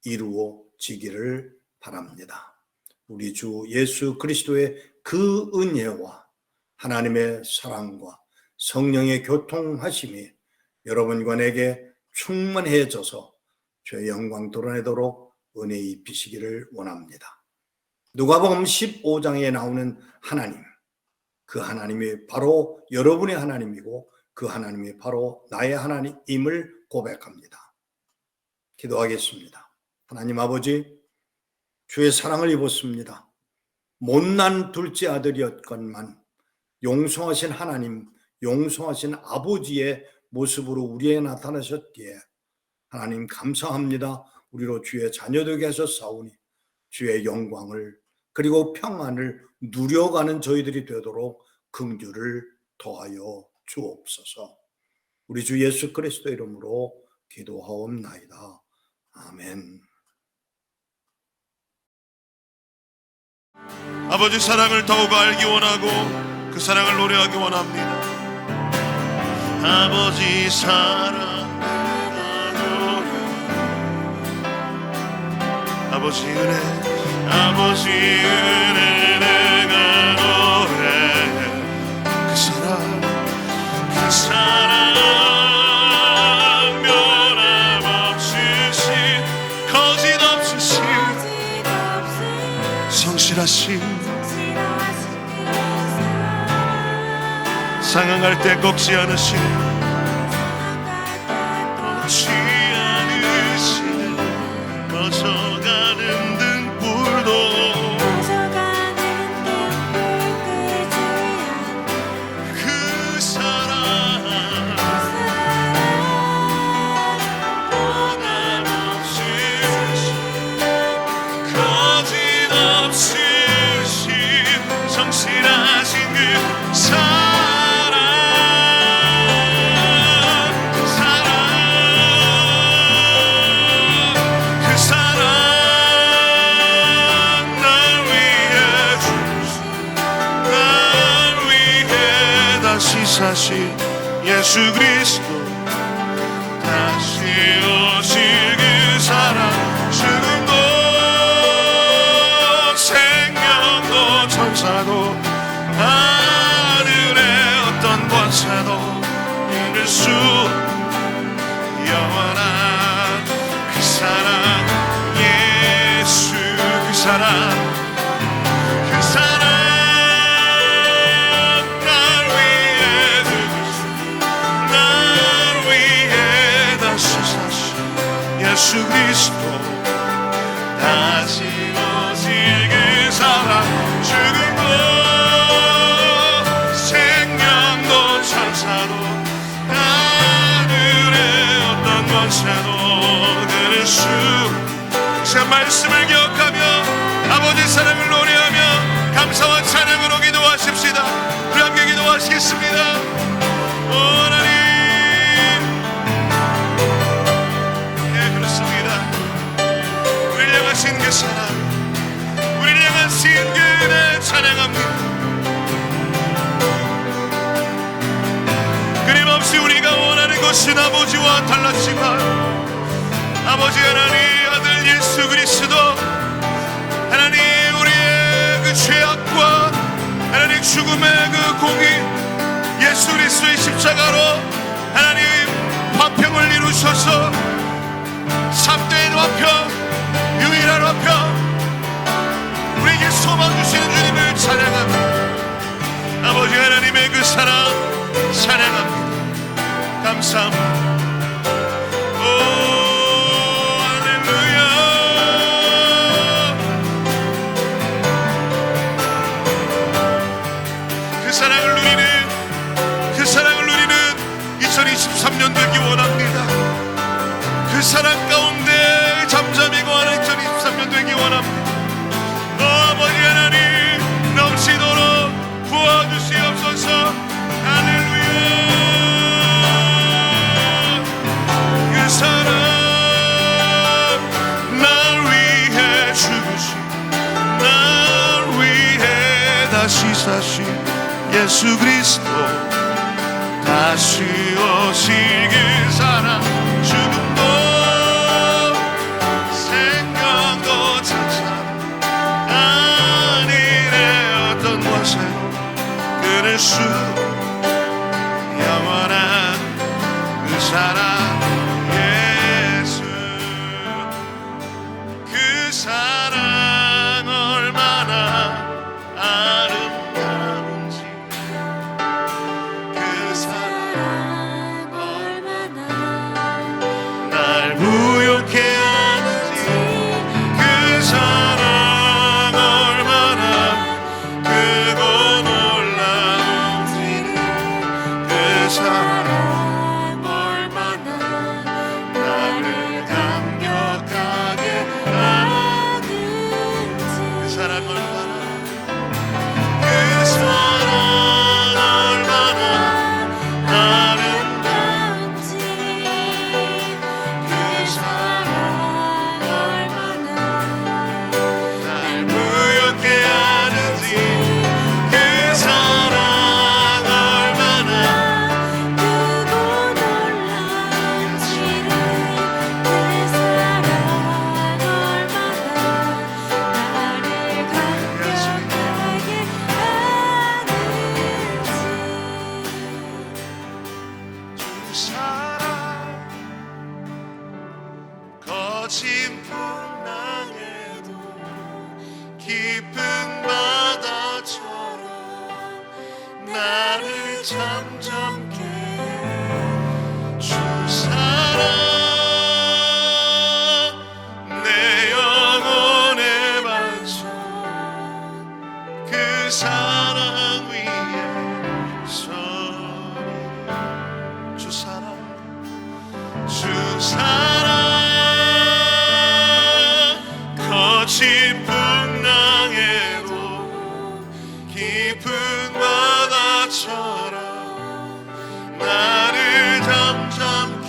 이루어지기를 바랍니다. 우리 주 예수 그리스도의 그 은혜와 하나님의 사랑과 성령의 교통하심이 여러분과 내게 충만해져서 주의 영광 드러내도록 은혜 입히시기를 원합니다. 누가복음 15장에 나오는 하나님, 그 하나님이 바로 여러분의 하나님이고 그 하나님이 바로 나의 하나님임을 고백합니다. 기도하겠습니다. 하나님 아버지, 주의 사랑을 입었습니다. 못난 둘째 아들이었건만 용서하신 하나님, 용서하신 아버지의 모습으로 우리에게 나타나셨기에 하나님 감사합니다. 우리로 주의 자녀되게 하셨사오니 주의 영광을 그리고 평안을 누려가는 저희들이 되도록 긍휼을 더하여 주옵소서. 우리 주 예수 그리스도 이름으로 기도하옵나이다. 아멘. 아버지 사랑을 더욱 알기 원하고 그 사랑을 노래하기 원합니다. 아버지 사랑 아버지 은혜 아버지 은혜 내가 노래해 그 사랑 변함없으신 거짓없으신 성실하신 상황할 때 꺾지 않으신 꺼져가는 등불도 그 사랑 거짓없으신 성실하신 그 사랑 그 사랑 날 위해 다시 사신 예수 그리스도 다시 오실 그 사랑 죽음도 생명도 천사도 하늘의 어떤 권세도 이길 수 영원한 그 사랑 예수 그 사랑 그 사랑 날 위해 다시 사신 예수 그리스도 다시 오실 그 사랑 죽음도 생명도 천사도 하늘의 어떤 권세도 그릴 수 그 말씀을 기억하며 아버지 사랑을 노래하며 감사와 찬양으로 기도하십시다. 우리 함께 기도하시겠습니다. 오 하나님 예 그렇습니다. 우리를 향하신 그 사랑 우리를 향하신 그 은혜 찬양합니다. 끊임없이 우리가 원하는 것은 아버지와 달랐지만 아버지 하나님 아들 예수 그리스도 하나님 우리의 그 죄악과 하나님 죽음의 그 공이 예수 그리스도의 십자가로 하나님 화평을 이루셔서 참된 화평 유일한 화평 우리에게 소망 주시는 주님을 찬양합니다. 아버지 하나님의 그 사랑 찬양합니다. 감사합니다. 오 할렐루야 그 사랑을 누리는 2023년 되기 원합니다. 그 사랑 가운데 잠잠히 거하는 2023년 되기 원합니다. 아버지 하나님 넘치도록 부어주시옵소서. 할렐루야 그 사랑 날 위해 죽으신 날 위해 다시 사신 예수 그리스도 다시 오실 그 사랑 죽음도 생명도 천사 하늘의 어떤 권세도 끊을 수 영원한 그 사랑 예수 그 사랑 얼마나 아름다운지 그 사랑 날 부욕해 하는지 그 사랑 얼마나 크고 놀라운지 그 사랑 얼마나 나를 감격하게 하는지 그 사랑 얼마나 그 사랑 얼마나 아름다운지 그 사랑 거친 풍랑에도 깊은 바다처럼 나를 잠잠케 주 사랑 내 영혼의 반석 그 사랑 위에 서리 주 사랑 거친 풍랑에도 깊은 바다처럼 나를 잠잠케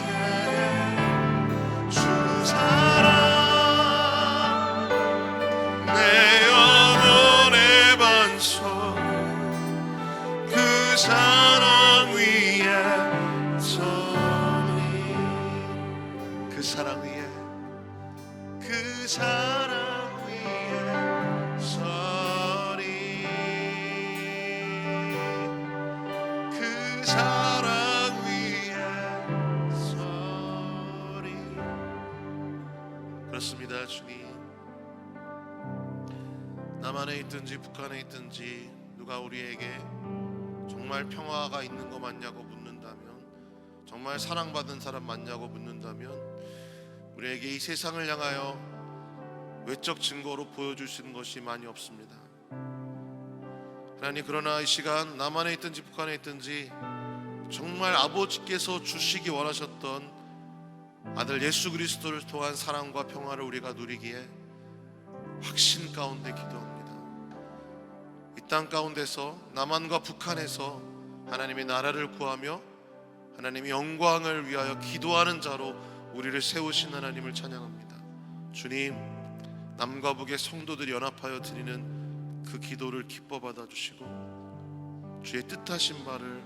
주 사랑 내 영혼의 반석 그 사랑 위에 서리 그 사랑 위에 그 사랑 위에 서리 그 사랑 위에 서리 그렇습니다. 주님, 남한에 있든지 북한에 있든지 누가 우리에게 정말 평화가 있는 거 맞냐고 묻는다면, 정말 사랑받는 사람 맞냐고 묻는다면 우리에게 이 세상을 향하여 외적 증거로 보여주시는 것이 많이 없습니다. 하나님, 그러나 이 시간 남한에 있든지 북한에 있든지 정말 아버지께서 주시기 원하셨던 아들 예수 그리스도를 통한 사랑과 평화를 우리가 누리기에 확신 가운데 기도합니다. 이 땅 가운데서 남한과 북한에서 하나님의 나라를 구하며 하나님의 영광을 위하여 기도하는 자로 우리를 세우신 하나님을 찬양합니다. 주님, 남과 북의 성도들이 연합하여 드리는 그 기도를 기뻐 받아주시고 주의 뜻하신 바를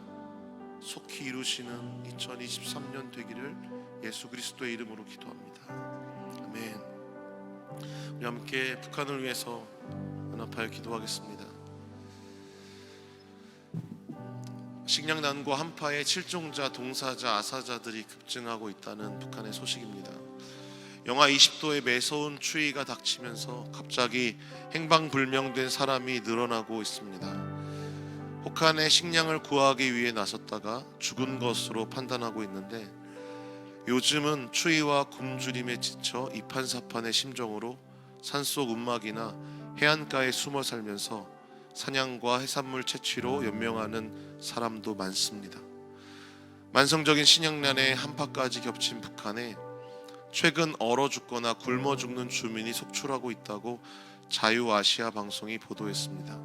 속히 이루시는 2023년 되기를 예수 그리스도의 이름으로 기도합니다. 아멘. 우리 함께 북한을 위해서 연합하여 기도하겠습니다. 식량난과 한파에 실종자, 동사자, 아사자들이 급증하고 있다는 북한의 소식입니다. 영하 20도의 매서운 추위가 닥치면서 갑자기 행방불명된 사람이 늘어나고 있습니다. 혹한의 식량을 구하기 위해 나섰다가 죽은 것으로 판단하고 있는데, 요즘은 추위와 굶주림에 지쳐 이판사판의 심정으로 산속 움막이나 해안가에 숨어 살면서 사냥과 해산물 채취로 연명하는 사람도 많습니다. 만성적인 식량난에 한파까지 겹친 북한에 최근 얼어 죽거나 굶어 죽는 주민이 속출하고 있다고 자유아시아 방송이 보도했습니다.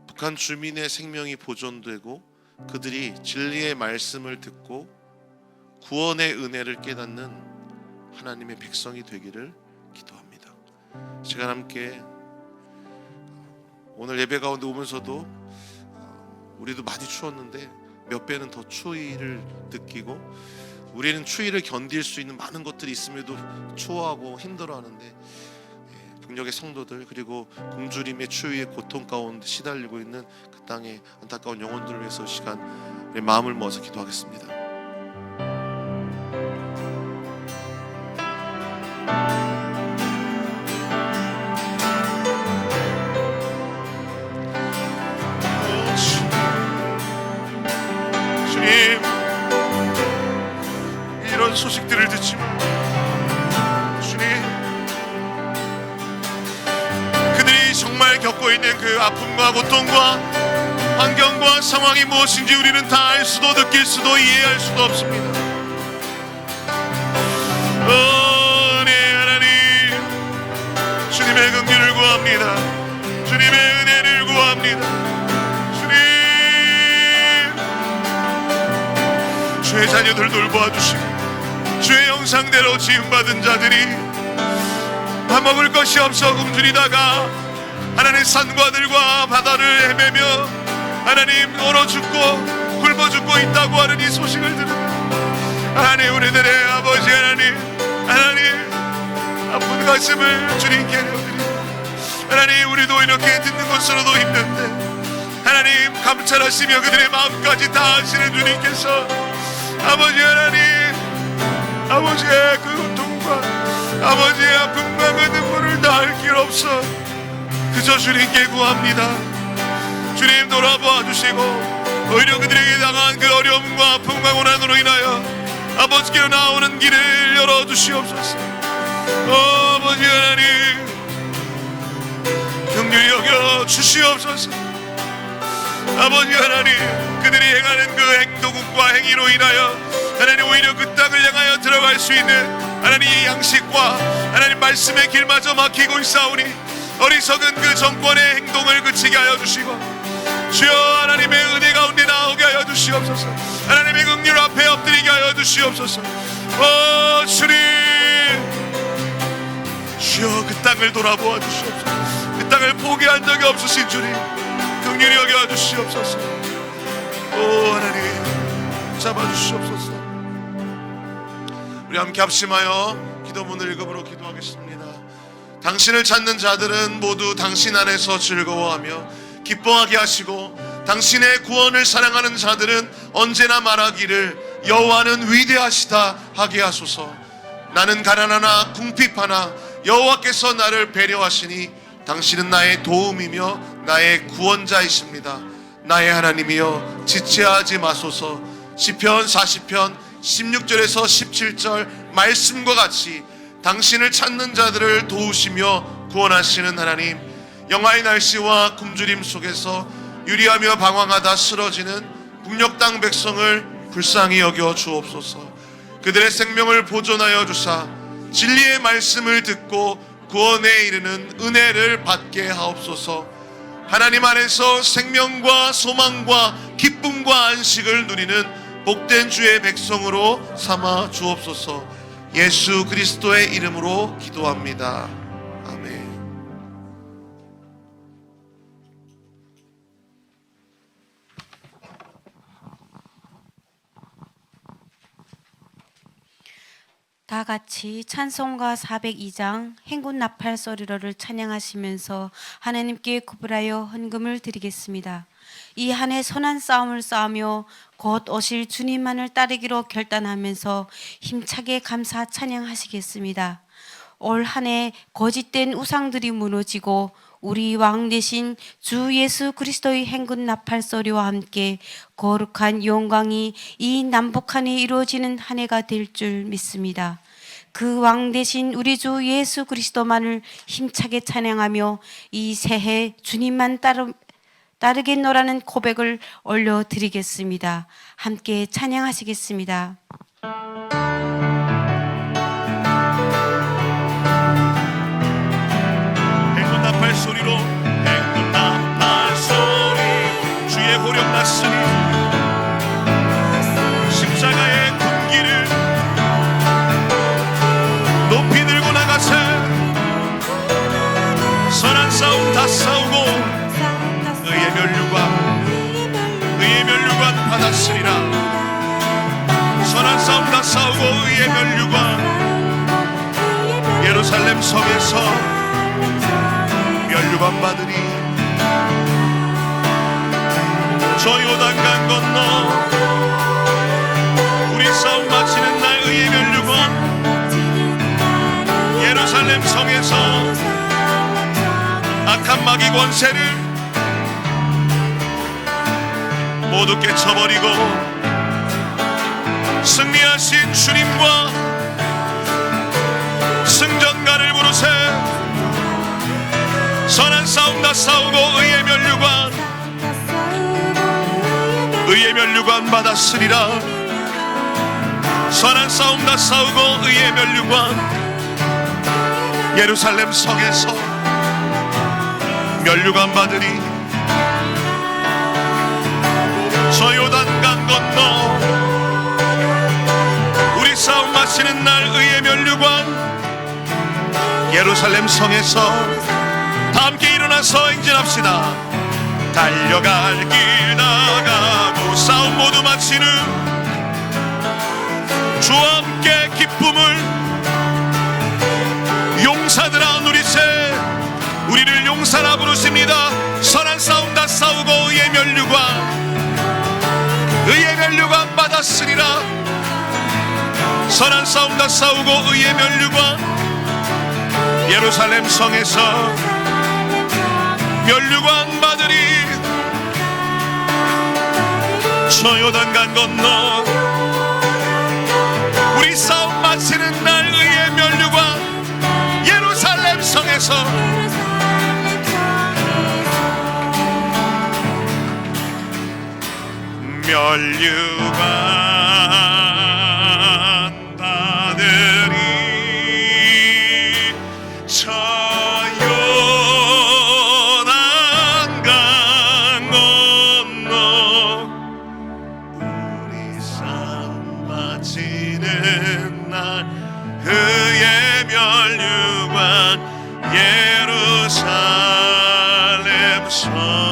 북한 주민의 생명이 보존되고 그들이 진리의 말씀을 듣고 구원의 은혜를 깨닫는 하나님의 백성이 되기를 기도합니다. 시간 함께 오늘 예배 가운데 오면서도 우리도 많이 추웠는데 몇 배는 더 추위를 느끼고, 우리는 추위를 견딜 수 있는 많은 것들이 있음에도 추워하고 힘들어하는데, 북녘의 성도들 그리고 굶주림의 추위의 고통 가운데 시달리고 있는 그 땅의 안타까운 영혼들을 위해서 시간 우리 마음을 모아서 기도하겠습니다. 주님, 이런 소식들을 듣지만 주님, 그들이 정말 겪고 있는 그 아픔과 고통과 환경과 상황이 무엇인지 우리는 다 알 수도 느낄 수도 이해할 수도 없습니다. 네 하나님, 주님의 긍휼을 구합니다. 주님의 은혜를 구합니다. 주님, 주의 자녀들 돌보아주시고 주의 형상대로 지음받은 자들이 밥 먹을 것이 없어 굶주리다가 하나님 산과들과 바다를 헤매며 하나님 얼어 죽고 굶어 죽고 있다고 하는 이 소식을 들으면 하나님, 우리들의 아버지 하나님 아픈 가슴을 주님께 내어드립니다. 하나님, 우리도 이렇게 듣는 것으로도 힘든데 하나님 감찰하시며 그들의 마음까지 다 아시는 주님께서 아버지 하나님, 아버지의 그 고통과 없어. 그저 주님께 구합니다. 주님 돌아보아 주시고 오히려 그들에게 당한 그 어려움과 아픔과 고난으로 인하여 아버지께로 나오는 길을 열어주시옵소서. 아버지 하나님 긍휼히 여겨 주시옵소서. 아버지 하나님 그들이 행하는 그 행동과 행위로 인하여 하나님 오히려 그 땅을 향하여 들어갈 수 있는 하나님의 양식과 하나님 말씀의 길마저 막히고 있사오니 어리석은 그 정권의 행동을 그치게 하여 주시고 주여 하나님의 은혜 가운데 나오게 하여 주시옵소서. 하나님의 긍휼 앞에 엎드리게 하여 주시옵소서. 주님 주여 그 땅을 돌아보아 주시옵소서. 그 땅을 포기한 적이 없으신 주님 긍휼히 여겨 주시옵소서. 하나님 잡아주시옵소서. 우리 함께 합심하여 기도문을 읽음으로 기도하겠습니다. 당신을 찾는 자들은 모두 당신 안에서 즐거워하며 기뻐하게 하시고 당신의 구원을 사랑하는 자들은 언제나 말하기를 여호와는 위대하시다 하게 하소서. 나는 가난하나 궁핍하나 여호와께서 나를 배려하시니 당신은 나의 도움이며 나의 구원자이십니다. 나의 하나님이여 지체하지 마소서. 시편 40편 16절에서 17절 말씀과 같이 당신을 찾는 자들을 도우시며 구원하시는 하나님, 영하의 날씨와 굶주림 속에서 유리하며 방황하다 쓰러지는 북녘 땅 백성을 불쌍히 여겨 주옵소서. 그들의 생명을 보존하여 주사 진리의 말씀을 듣고 구원에 이르는 은혜를 받게 하옵소서. 하나님 안에서 생명과 소망과 기쁨과 안식을 누리는 복된 주의 백성으로 삼아 주옵소서. 예수 그리스도의 이름으로 기도합니다. 아멘. 다 같이 찬송가 402장 행군 나팔 소리로를 찬양하시면서 하나님께 구별하여 헌금을 드리겠습니다. 이 한 해 선한 싸움을 싸우며 곧 오실 주님만을 따르기로 결단하면서 힘차게 감사 찬양하시겠습니다. 올 한 해 거짓된 우상들이 무너지고 우리 왕 대신 주 예수 그리스도의 행군 나팔 소리와 함께 거룩한 영광이 이 남북한에 이루어지는 한 해가 될 줄 믿습니다. 그 왕 대신 우리 주 예수 그리스도만을 힘차게 찬양하며 이 새해 주님만 따르겠노라는 고백을 올려드리겠습니다. 함께 찬양하시겠습니다. 행군 나팔 소리로 행군 나팔 소리 주의 호령 났으니 십자가의 군기를 높이 들고 나가세. 선한 싸움 다 싸우고 의의 면류관 받았으리라. 선한 싸움 다 싸우고 의의 면류관 예루살렘 성에서 면류관 받으리. 저 요단강 건너 우리 싸움 마치는 날 의의 면류관 예루살렘 성에서 악한 마귀 권세를 모두 깨쳐버리고 승리하신 주님과 승전가를 부르세. 선한 싸움 다 싸우고 의의 면류관 받았으리라. 선한 싸움 다 싸우고 의의 면류관 예루살렘 성에서 면류관 받으리. 저 요단강 건너 우리 싸움 마치는 날 의의 면류관 예루살렘 성에서 다 함께 일어나서 행진합시다. 달려갈 길 나가고 싸움 모두 마치는 주와 함께 기쁨을 용사들아 누리세. 우리를 용사라 부르십니다. 선한 싸움 다 싸우고 의의 면류관 받았으리라. 선한 싸움 다 싸우고 의의 면류관 예루살렘 성에서 면류관마들이 저 요단강 건너 우리 싸움 마치는 날 의의 면류관 예루살렘 성에서 면류관마들이 저 요단강 건너 우리 싸움 마치는 날 그의 면류관 예루살렘 성에서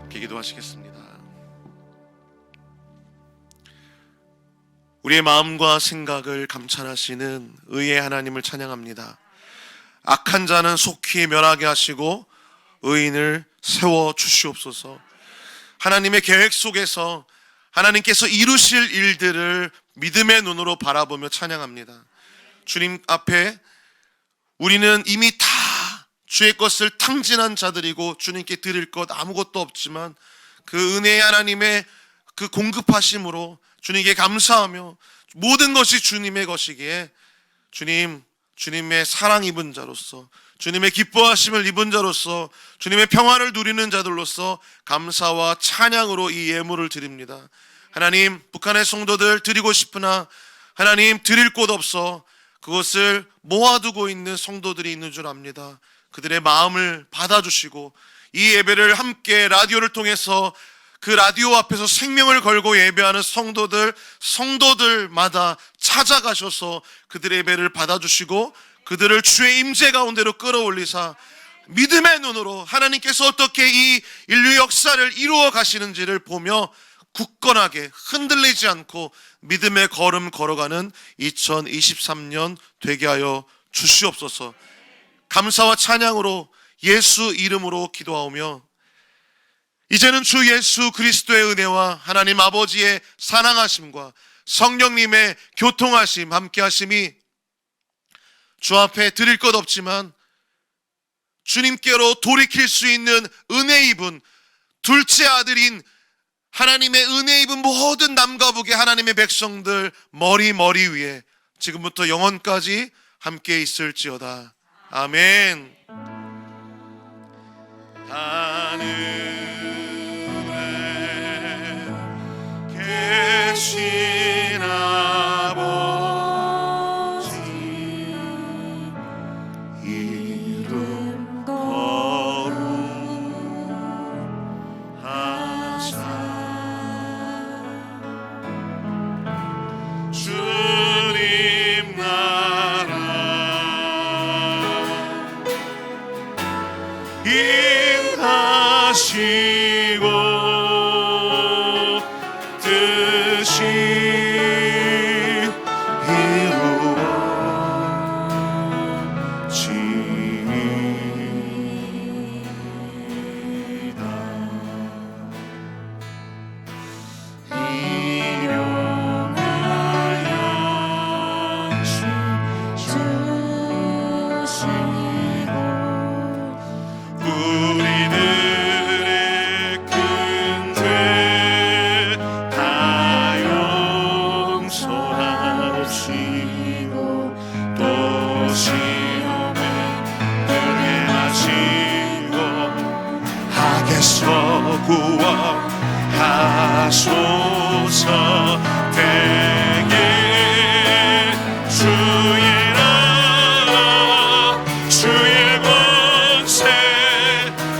기도하시겠습니다. 우리의 마음과 생각을 감찰하시는 의의 하나님을 찬양합니다. 악한 자는 속히 멸하게 하시고 의인을 세워 주시옵소서. 하나님의 계획 속에서 하나님께서 이루실 일들을 믿음의 눈으로 바라보며 찬양합니다. 주님 앞에 우리는 이미 다 주의 것을 탕진한 자들이고 주님께 드릴 것 아무것도 없지만 그 은혜의 하나님의 그 공급하심으로 주님께 감사하며 모든 것이 주님의 것이기에 주님의 사랑 입은 자로서 주님의 기뻐하심을 입은 자로서 주님의 평화를 누리는 자들로서 감사와 찬양으로 이 예물을 드립니다. 하나님, 북한의 성도들 드리고 싶으나 하나님 드릴 곳 없어 그것을 모아두고 있는 성도들이 있는 줄 압니다. 그들의 마음을 받아주시고 이 예배를 함께 라디오를 통해서 그 라디오 앞에서 생명을 걸고 예배하는 성도들마다 찾아가셔서 그들의 예배를 받아주시고 그들을 주의 임재 가운데로 끌어올리사 믿음의 눈으로 하나님께서 어떻게 이 인류 역사를 이루어 가시는지를 보며 굳건하게 흔들리지 않고 믿음의 걸음 걸어가는 2023년 되게 하여 주시옵소서. 감사와 찬양으로 예수 이름으로 기도하오며 이제는 주 예수 그리스도의 은혜와 하나님 아버지의 사랑하심과 성령님의 교통하심 함께하심이 주 앞에 드릴 것 없지만 주님께로 돌이킬 수 있는 은혜 입은 둘째 아들인 하나님의 은혜 입은 모든 남과 북의 하나님의 백성들 머리 위에 지금부터 영원까지 함께 있을지어다. 아멘. 하늘에 계신 아버지 이름 거룩하사 주님 나라 임하시고 뜻이 우리들의 큰 죄 다 용서하시고 또 시험에 들게 하시고 악에서 구원하소서. 되게 주의 나라 주의 권세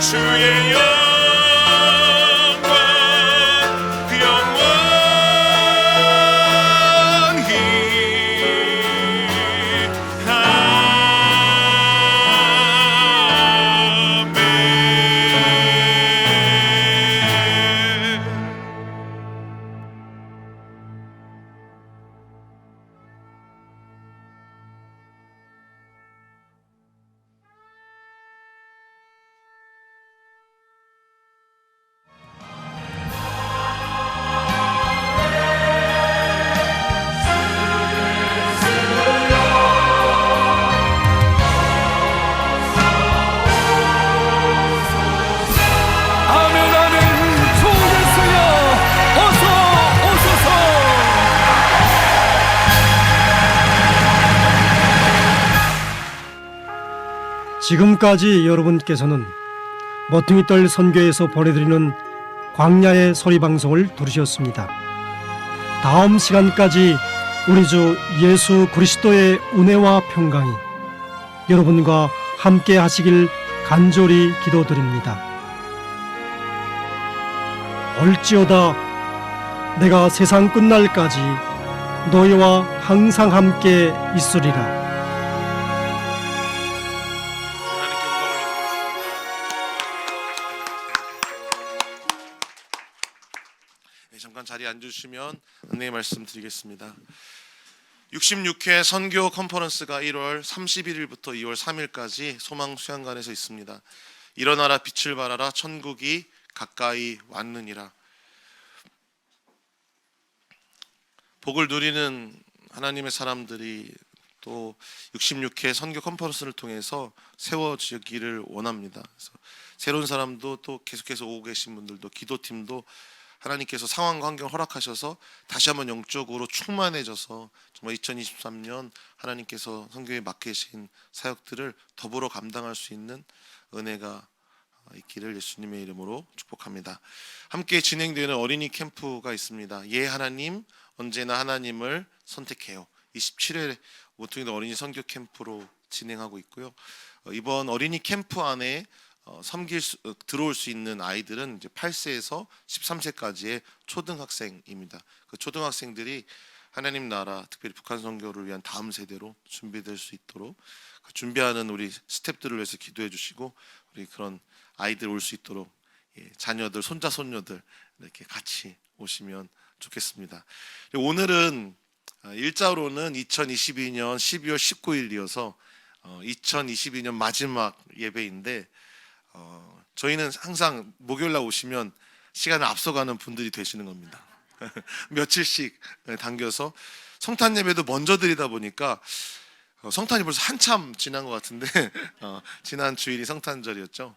주의 영광 영원히 아멘. 지금까지 여러분께서는 모퉁이떨 선교에서 보내드리는 광야의 소리 방송을 들으셨습니다. 다음 시간까지 우리 주 예수 그리스도의 은혜와 평강이 여러분과 함께 하시길 간절히 기도드립니다. 올지어다 내가 세상 끝날까지 너희와 항상 함께 있으리라. 하나님께 영광을 네, 잠깐 자리에 앉으시면 안내 말씀 드리겠습니다. 66회 선교 컨퍼런스가 1월 31일부터 2월 3일까지 소망 수양관에서 있습니다. 일어나라 빛을 발하라 천국이 가까이 왔느니라. 복을 누리는 하나님의 사람들이 또 66회 선교 컨퍼런스를 통해서 세워지기를 원합니다. 그래서 새로운 사람도 또 계속해서 오고 계신 분들도 기도팀도 하나님께서 상황과 환경을 허락하셔서 다시 한번 영적으로 충만해져서 정말 2023년 하나님께서 선교에 맡기신 사역들을 더불어 감당할 수 있는 은혜가 있기를 예수님의 이름으로 축복합니다. 함께 진행되는 어린이 캠프가 있습니다. 예 하나님, 언제나 하나님을 선택해요. 27회 모퉁이떨 어린이 선교 캠프로 진행하고 있고요. 이번 어린이 캠프 안에 들어올 수 있는 아이들은 이제 8세에서 13세까지의 초등학생입니다. 그 초등학생들이 하나님 나라, 특별히 북한 선교를 위한 다음 세대로 준비될 수 있도록 준비하는 우리 스태프들을 위해서 기도해 주시고, 우리 그런 아이들 올 수 있도록 자녀들, 손자, 손녀들 이렇게 같이 오시면 좋겠습니다. 오늘은 일자로는 2022년 12월 19일이어서 2022년 마지막 예배인데 저희는 항상 목요일날 오시면 시간을 앞서가는 분들이 되시는 겁니다. 며칠씩 당겨서 성탄 예배도 먼저 드리다 보니까 성탄이 벌써 한참 지난 것 같은데 지난 주일이 성탄절이었죠.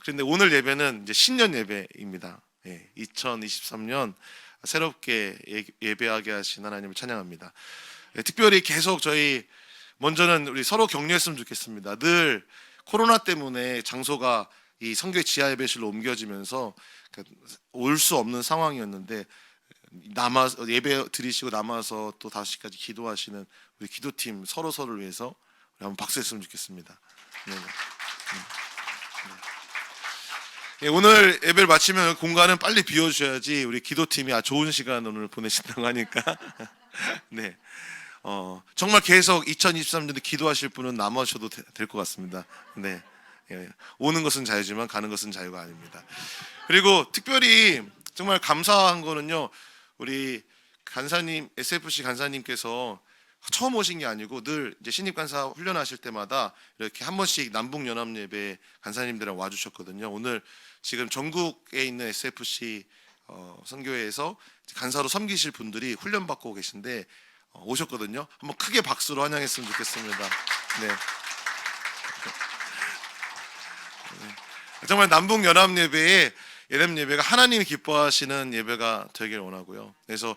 그런데 오늘 예배는 이제 신년 예배입니다. 2023년 새롭게 예배하게 하신 하나님을 찬양합니다. 특별히 계속 저희 먼저는 우리 서로 격려했으면 좋겠습니다. 늘 코로나 때문에 장소가 이 선교회 지하 예배실로 옮겨지면서 올 수 없는 상황이었는데 남아서 예배 드리시고 남아서 또 5시까지 기도하시는 우리 기도팀 서로를 위해서 우리 한번 박수했으면 좋겠습니다. 네. 네, 오늘 예배를 마치면 공간은 빨리 비워주셔야지 우리 기도팀이 좋은 시간 오늘 보내신다고 하니까 네, 정말 계속 2023년도 기도하실 분은 남아셔도 될 것 같습니다. 네, 오는 것은 자유지만 가는 것은 자유가 아닙니다. 그리고 특별히 정말 감사한 거는요, 우리 간사님, SFC 간사님께서 처음 오신 게 아니고 늘 이제 신입 간사 훈련하실 때마다 이렇게 한 번씩 남북 연합 예배 간사님들이랑 와주셨거든요. 오늘 지금 전국에 있는 SFC 선교회에서 간사로 섬기실 분들이 훈련 받고 계신데 오셨거든요. 한번 크게 박수로 환영했으면 좋겠습니다. 네. 정말 남북 연합 예배에 예배가 하나님이 기뻐하시는 예배가 되길 원하고요. 그래서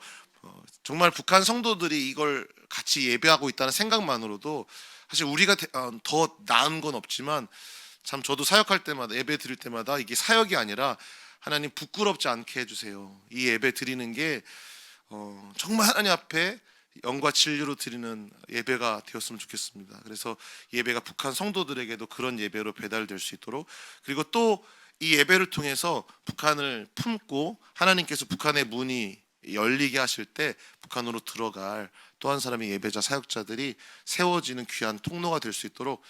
정말 북한 성도들이 이걸 같이 예배하고 있다는 생각만으로도 사실 우리가 더 나은 건 없지만, 참 저도 사역할 때마다 예배 드릴 때마다 이게 사역이 아니라 하나님 부끄럽지 않게 해주세요. 이 예배 드리는 게 정말 하나님 앞에 영과 진리로 드리는 예배가 되었으면 좋겠습니다. 그래서 예배가 북한 성도들에게도 그런 예배로 배달될 수 있도록, 그리고 또 이 예배를 통해서 북한을 품고 하나님께서 북한의 문이 열리게 하실 때 북한으로 들어갈 또 한 사람의 예배자 사역자들이 세워지는 귀한 통로가 될 수 있도록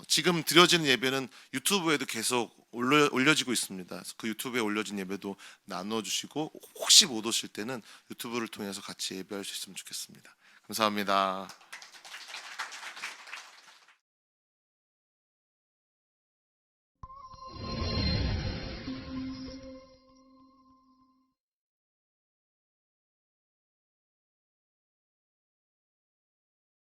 지금 드려지는 예배는 유튜브에도 계속 올려지고 있습니다. 그래서 그 유튜브에 올려진 예배도 나눠주시고, 혹시 못 오실 때는 유튜브를 통해서 같이 예배할 수 있으면 좋겠습니다. 감사합니다.